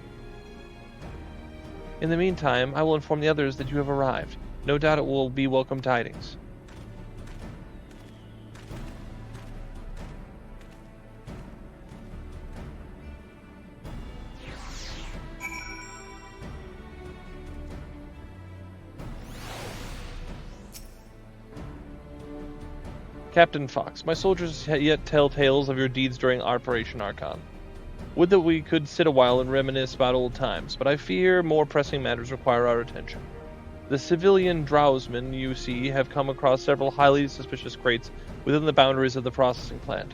In the meantime, I will inform the others that you have arrived. No doubt it will be welcome tidings. Captain Fox, my soldiers yet tell tales of your deeds during Operation Archon. Would that we could sit a while and reminisce about old times, but I fear more pressing matters require our attention. The civilian drowsmen, you see, have come across several highly suspicious crates within the boundaries of the processing plant.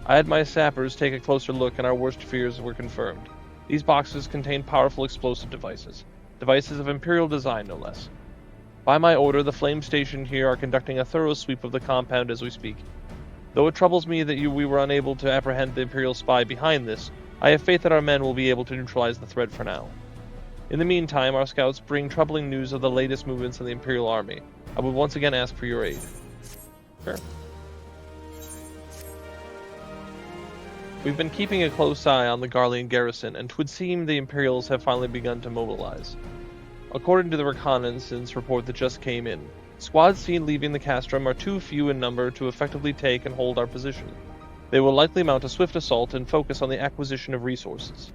I had my sappers take a closer look, and our worst fears were confirmed. These boxes contain powerful explosive devices. Devices of Imperial design, no less. By my order, the Flame Station here are conducting a thorough sweep of the compound as we speak. Though it troubles me that we were unable to apprehend the Imperial spy behind this, I have faith that our men will be able to neutralize the threat for now. In the meantime, our scouts bring troubling news of the latest movements in the Imperial Army. I would once again ask for your aid. Sure. We've been keeping a close eye on the Garlean garrison, and 'twould seem the Imperials have finally begun to mobilize. According to the reconnaissance report that just came in, squads seen leaving the castrum are too few in number to effectively take and hold our position. They will likely mount a swift assault and focus on the acquisition of resources.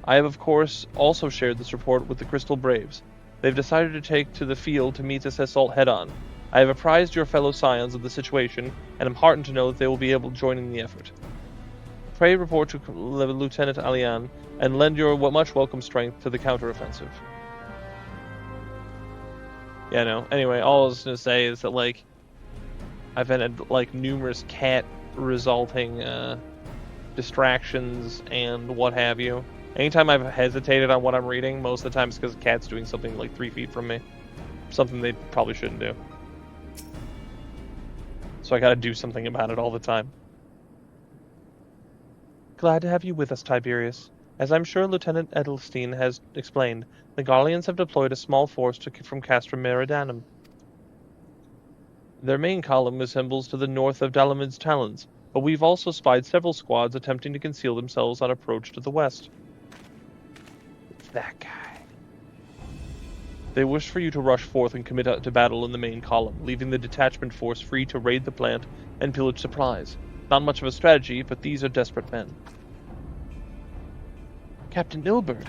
I have, of course, also shared this report with the Crystal Braves. They've decided to take to the field to meet this assault head-on. I have apprised your fellow scions of the situation, and am heartened to know that they will be able to join in the effort. Pray report to Lieutenant Alian, and lend your much welcome strength to the counteroffensive. Yeah, no. Anyway, all I was going to say is that, like, I've had, like, numerous cat-resulting, distractions and what have you. Anytime I've hesitated on what I'm reading, most of the time it's because the cat's doing something like 3 feet from me. Something they probably shouldn't do. So I gotta do something about it all the time. Glad to have you with us, Tiberius. As I'm sure Lieutenant Edelstein has explained, the Garleans have deployed a small force from Castrum Meridanum. Their main column assembles to the north of Dalamid's Talons, but we've also spied several squads attempting to conceal themselves on approach to the west. It's that guy. They wish for you to rush forth and commit to battle in the main column, leaving the detachment force free to raid the plant and pillage supplies. Not much of a strategy, but these are desperate men. Captain Ilbert.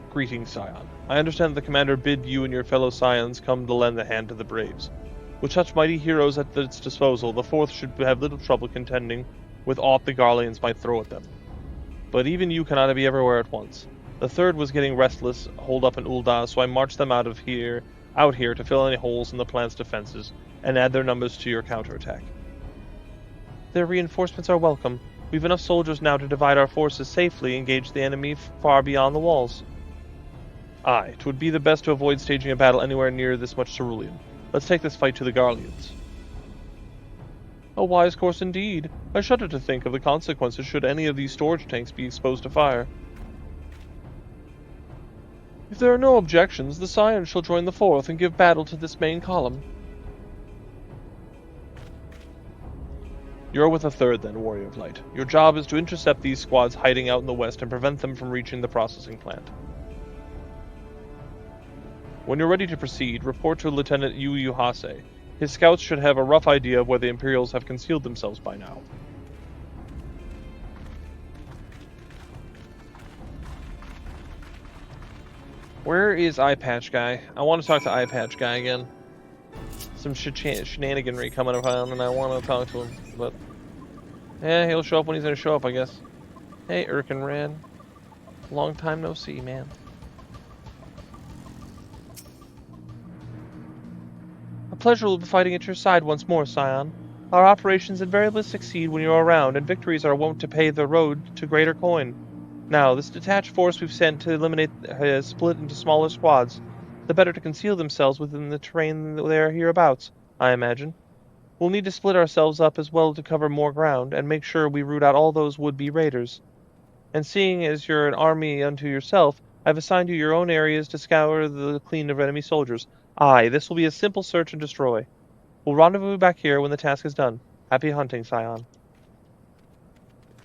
Greetings, Scion. I understand the commander bid you and your fellow Scions come to lend a hand to the Braves. With such mighty heroes at its disposal, the Fourth should have little trouble contending with aught the Garleans might throw at them. But even you cannot be everywhere at once. The Third was getting restless, holed up in Ul'dah, so I marched them out here to fill any holes in the plant's defenses, and add their numbers to your counterattack. Their reinforcements are welcome. We've enough soldiers now to divide our forces safely, engage the enemy far beyond the walls. Aye, 'twould be the best to avoid staging a battle anywhere near this much cerulean. Let's take this fight to the Garleans. A wise course indeed. I shudder to think of the consequences should any of these storage tanks be exposed to fire. If there are no objections, the Scions shall join the Fourth and give battle to this main column. You're with the Third then, Warrior of Light. Your job is to intercept these squads hiding out in the west and prevent them from reaching the processing plant. When you're ready to proceed, report to Lieutenant Eorzea. His scouts should have a rough idea of where the Imperials have concealed themselves by now. Where is Eye Patch Guy? I want to talk to Eye Patch Guy again. Some shenaniganry coming around, and I want to talk to him, but yeah, he'll show up when he's gonna show up, I guess. Hey, Erkenrad. Long time no see, man. A pleasure to be fighting at your side once more, Scion. Our operations invariably succeed when you're around, and victories are wont to pave the road to greater coin. Now, this detached force we've sent to eliminate has split into smaller squads, the better to conceal themselves within the terrain they're hereabouts, I imagine. We'll need to split ourselves up as well to cover more ground, and make sure we root out all those would-be raiders. And seeing as you're an army unto yourself, I've assigned you your own areas to scour the clean of enemy soldiers. Aye, this will be a simple search and destroy. We'll rendezvous back here when the task is done. Happy hunting, Scion.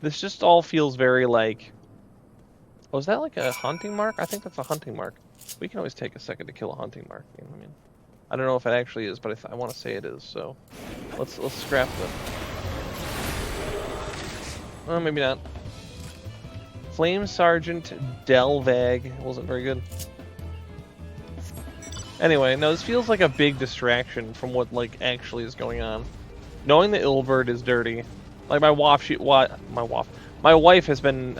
This just all feels very like... Oh, is that like a hunting mark? I think that's a hunting mark. We can always take a second to kill a hunting mark. You know what I mean? I don't know if it actually is, but I want to say it is. So let's scrap them. Well, maybe not. Flame Sergeant Delvag wasn't very good. Anyway, no, this feels like a big distraction from what like actually is going on. Knowing that Ilbert is dirty, like my wife has been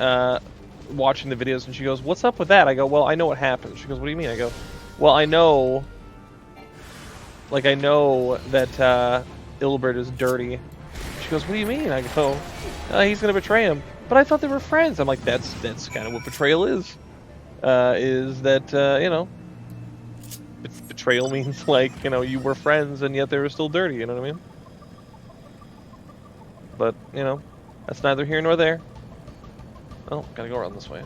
watching the videos and she goes, "What's up with that?" I go, "Well, I know what happened." She goes, "What do you mean?" I go, "Well, I know that Ilbert is dirty." She goes, "What do you mean?" I go, "He's gonna betray him." But I thought they were friends. I'm like, that's kind of what betrayal is. Is that you know, betrayal means, like, you know, you were friends and yet they were still dirty, you know what I mean? But, you know, that's neither here nor there. Oh, gotta go around this way.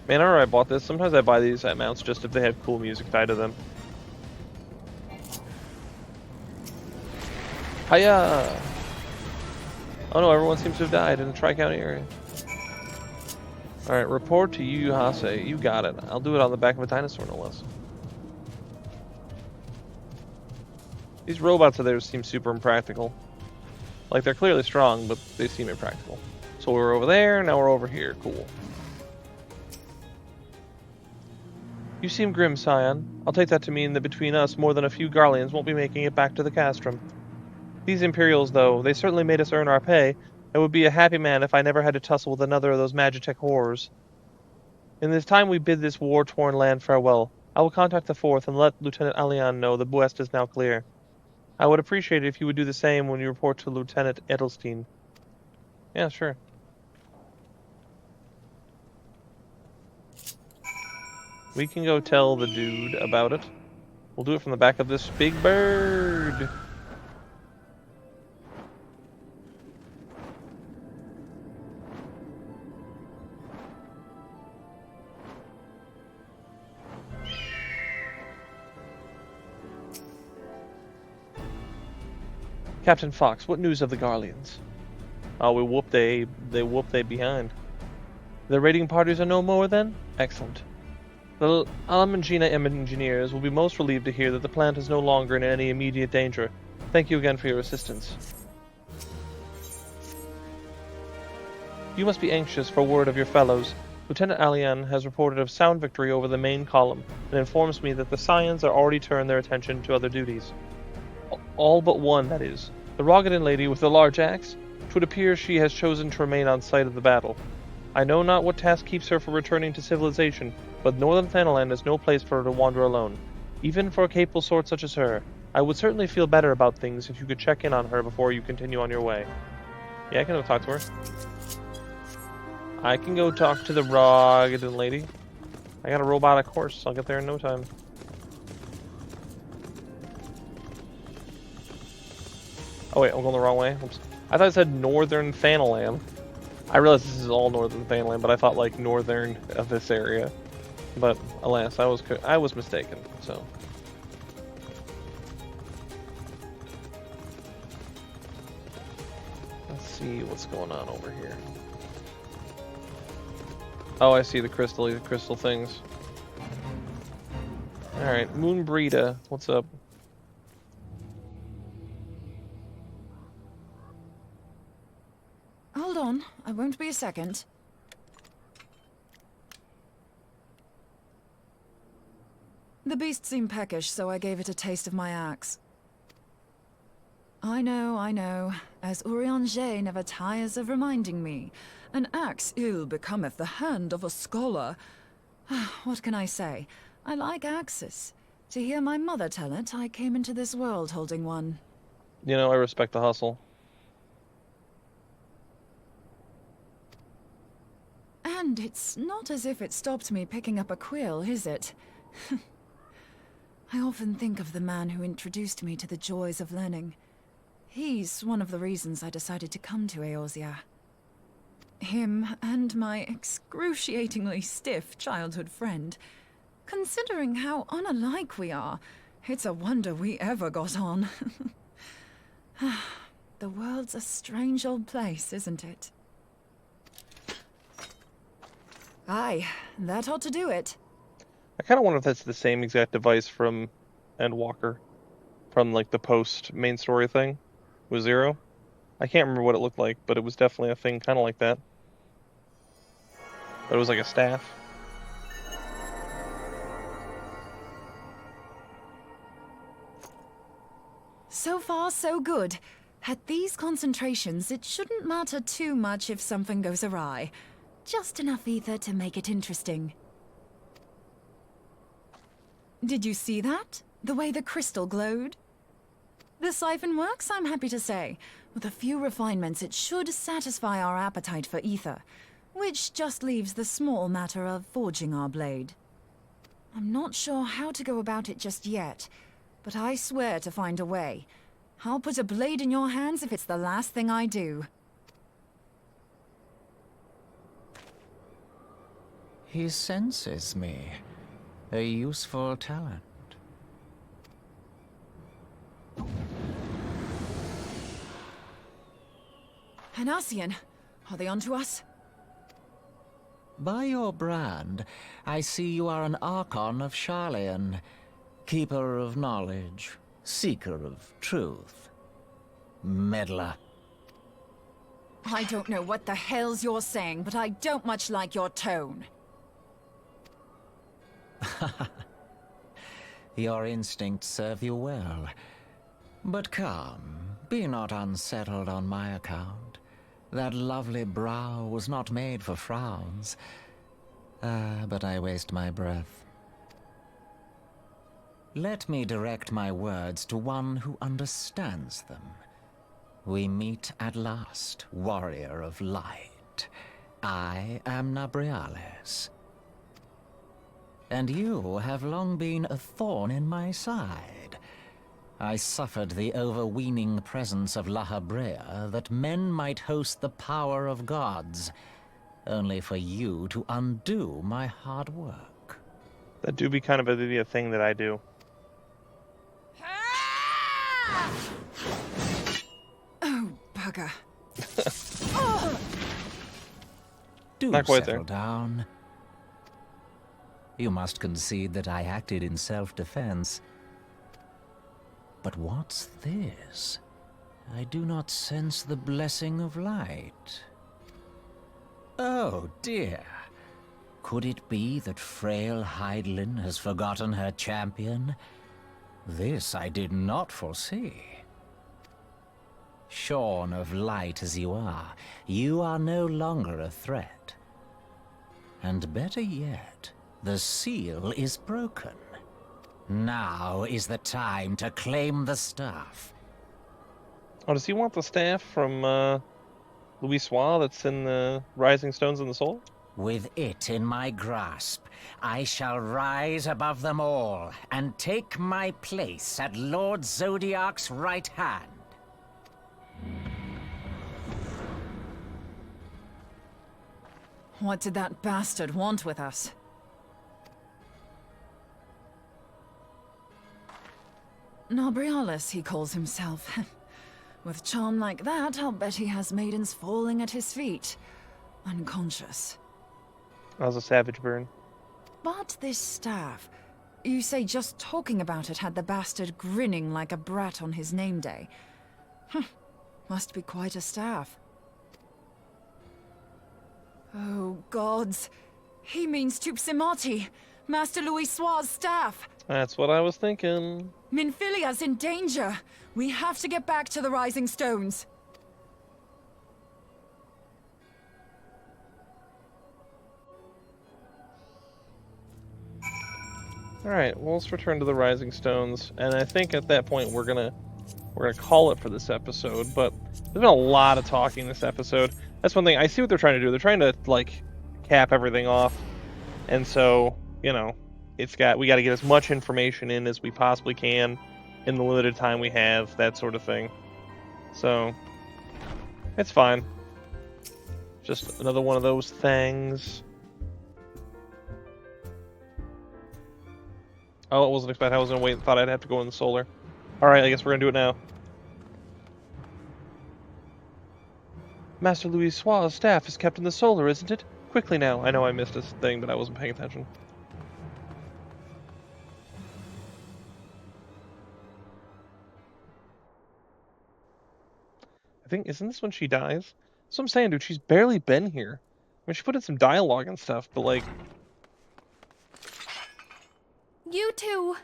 Man, I remember I bought this. Sometimes I buy these at mounts just if they have cool music tied to them. Hiya! Oh no, everyone seems to have died in the Tri-County area. Alright, report to Eorzea. You got it. I'll do it on the back of a dinosaur, no less. These robots of theirs seem super impractical. Like, they're clearly strong, but they seem impractical. So we're over there, now we're over here. Cool. You seem grim, Scion. I'll take that to mean that between us, more than a few Garleans won't be making it back to the castrum. These Imperials, though, they certainly made us earn our pay. I would be a happy man if I never had to tussle with another of those Magitech horrors. In this time we bid this war-torn land farewell. I will contact the Fourth and let Lieutenant Alian know the Buest is now clear. I would appreciate it if you would do the same when you report to Lieutenant Edelstein. Yeah, sure. We can go tell the dude about it. We'll do it from the back of this big bird. Captain Fox, what news of the Garleans? Oh, we whooped they behind. The raiding parties are no more then? Excellent. The Alamangina engineers will be most relieved to hear that the plant is no longer in any immediate danger. Thank you again for your assistance. You must be anxious for word of your fellows. Lieutenant Alian has reported of sound victory over the main column, and informs me that the Scions are already turned their attention to other duties. All but one, that is. The Rogadin lady with the large axe. 'Twould appear she has chosen to remain on site of the battle. I know not what task keeps her from returning to civilization, but northern Thanalan is no place for her to wander alone. Even for a capable sort such as her, I would certainly feel better about things if you could check in on her before you continue on your way. Yeah, I can go talk to her. I can go talk to the Rogadin lady. I got a robotic horse. I'll get there in no time. Oh wait, I'm going the wrong way. Oops. I thought it said northern Thanalan. I realize this is all northern Thanalan, but I thought like northern of this area. But alas, I was mistaken. So let's see what's going on over here. Oh, I see the crystal things. All right, Moonbreeda, what's up? Hold on, I won't be a second. The beast seemed peckish, so I gave it a taste of my axe. I know, as Eorzea never tires of reminding me. An axe ill becometh the hand of a scholar. What can I say? I like axes. To hear my mother tell it, I came into this world holding one. You know, I respect the hustle. And it's not as if it stopped me picking up a quill, is it? I often think of the man who introduced me to the joys of learning. He's one of the reasons I decided to come to Eorzea. Him and my excruciatingly stiff childhood friend. Considering how unalike we are, it's a wonder we ever got on. The world's a strange old place, isn't it? Aye, that ought to do it. I kind of wonder if that's the same exact device from Endwalker, from like the post main story thing with Zero. I can't remember what it looked like, but it was definitely a thing kind of like that. But it was like a staff. So far, so good. At these concentrations, it shouldn't matter too much if something goes awry. Just enough ether to make it interesting. Did you see that? The way the crystal glowed? The siphon works, I'm happy to say. With a few refinements, it should satisfy our appetite for ether. Which just leaves the small matter of forging our blade. I'm not sure how to go about it just yet, but I swear to find a way. I'll put a blade in your hands if it's the last thing I do. He senses me. A useful talent. Hanassian, are they onto us? By your brand, I see you are an Archon of Sharlayan, keeper of knowledge, seeker of truth. Meddler. I don't know what the hell's you're saying, but I don't much like your tone. Your instincts serve you well. But come, be not unsettled on my account. That lovely brow was not made for frowns. But I waste my breath. Let me direct my words to one who understands them. We meet at last, warrior of light. I am Nabriales. And you have long been a thorn in my side. I suffered the overweening presence of Eorzea that men might host the power of gods, only for you to undo my hard work. That do be kind of a thing that I do. Oh, bugger. Do Not quite settle there. down. You must concede that I acted in self-defense. But what's this? I do not sense the blessing of light. Oh dear. Could it be that frail Hydaelyn has forgotten her champion? This I did not foresee. Shorn of light as you are no longer a threat. And better yet, the seal is broken. Now is the time to claim the staff. Oh, does he want the staff from Eorzea that's in the Rising Stones in the Soul? With it in my grasp, I shall rise above them all and take my place at Lord Zodiac's right hand. What did that bastard want with us? Nabriales, he calls himself. With charm like that, I'll bet he has maidens falling at his feet, unconscious. That was a savage burn. But this staff, you say just talking about it had the bastard grinning like a brat on his name day. Must be quite a staff. Oh, gods. He means Tupsimati, Master Eorzea staff. That's what I was thinking. Minfilia's in danger. We have to get back to the Rising Stones. Alright, well, let's return to the Rising Stones, and I think at that point we're gonna call it for this episode, but there's been a lot of talking this episode. That's one thing. I see what they're trying to do. They're trying to, like, cap everything off, and so, you know, we got to get as much information in as we possibly can in the limited time we have, that sort of thing. So, it's fine. Just another one of those things. Oh, I wasn't expecting. I was gonna wait. Thought I'd have to go in the solar. All right, I guess we're gonna do it now. Master Eorzea's staff is kept in the solar, isn't it? Quickly now. I know I missed this thing, but I wasn't paying attention. I think, isn't this when she dies? That's what I'm saying, dude. She's barely been here. I mean, she put in some dialogue and stuff, but like. You two!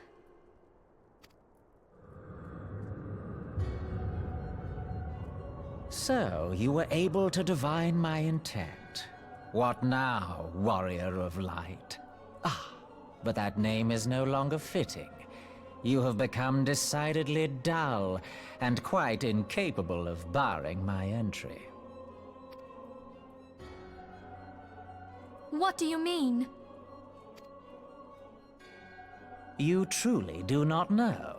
So, you were able to divine my intent. What now, warrior of light? Ah, but that name is no longer fitting. You have become decidedly dull, and quite incapable of barring my entry. What do you mean? You truly do not know?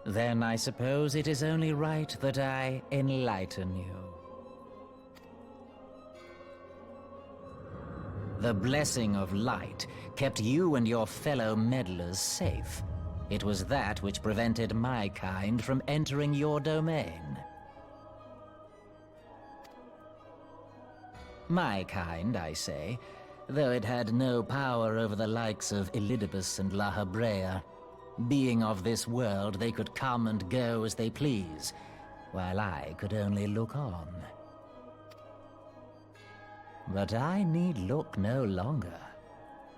Then I suppose it is only right that I enlighten you. The blessing of light kept you and your fellow meddlers safe. It was that which prevented my kind from entering your domain. My kind, I say, though it had no power over the likes of Elidibus and La Hebrea. Being of this world, they could come and go as they please, while I could only look on. But I need look no longer.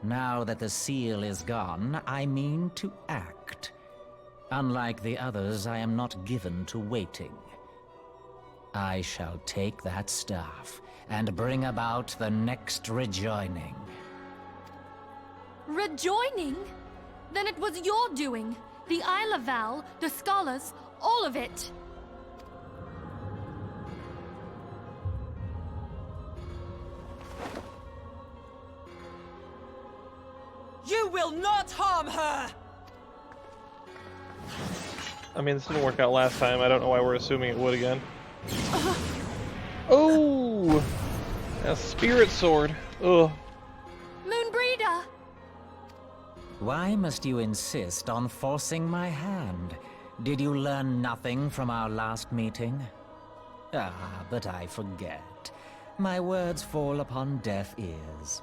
Now that the seal is gone, I mean to act. Unlike the others, I am not given to waiting. I shall take that staff and bring about the next rejoining. Rejoining? Then it was your doing. The Isle of Val, the scholars, all of it. You will not harm her! I mean, this didn't work out last time. I don't know why we're assuming it would again. Oh! A spirit sword. Ugh. Moonbreeder! Why must you insist on forcing my hand? Did you learn nothing from our last meeting? Ah, but I forget. My words fall upon deaf ears.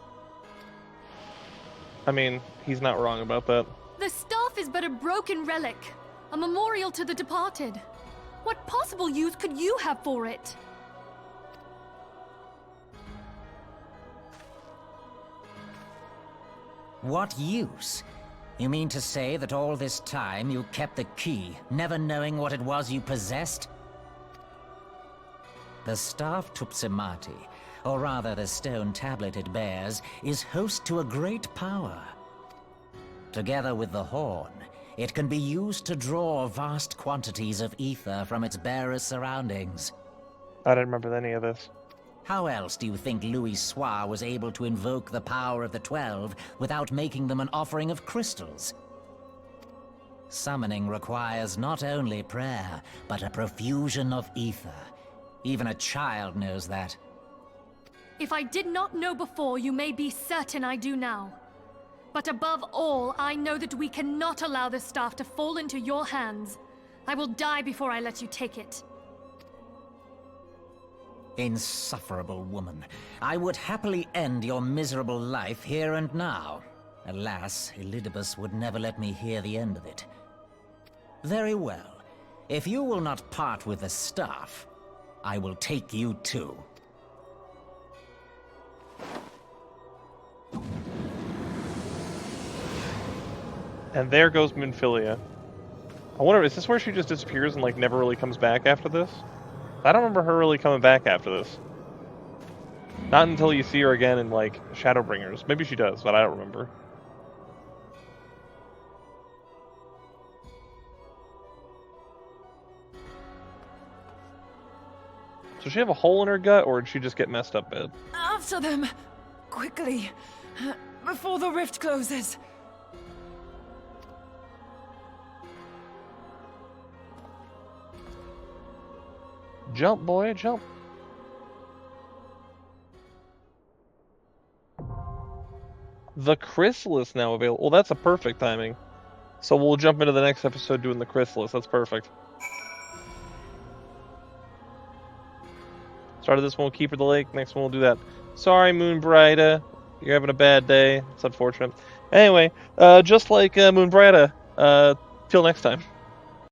I mean, he's not wrong about that. The staff is but a broken relic, a memorial to the departed. What possible use could you have for it? What use? You mean to say that all this time you kept the key, never knowing what it was you possessed? The staff Tupsimati, or rather the stone tablet it bears, is host to a great power. Together with the horn, it can be used to draw vast quantities of ether from its bearer's surroundings. I didn't remember any of this. How else do you think Louis Soir was able to invoke the power of the 12 without making them an offering of crystals? Summoning requires not only prayer, but a profusion of ether. Even a child knows that. If I did not know before, you may be certain I do now. But above all, I know that we cannot allow this staff to fall into your hands. I will die before I let you take it. Insufferable woman. I would happily end your miserable life here and now. Alas, Elidibus would never let me hear the end of it. Very well. If you will not part with the staff, I will take you too. And there goes Moonfilia. I wonder, is this where she just disappears and like never really comes back after this? I don't remember her really coming back after this. Not until you see her again in like Shadowbringers. Maybe she does, but I don't remember. So does she have a hole in her gut, or did she just get messed up bad? After them! Quickly! Before the rift closes! Jump, boy, jump. The Chrysalis now available. Well, that's a perfect timing. So we'll jump into the next episode doing the Chrysalis. That's perfect. Started this one, we'll keep her the lake. Next one, we'll do that. Sorry, Moonbrighta. You're having a bad day. It's unfortunate. Anyway, just like Moonbrighta, till next time.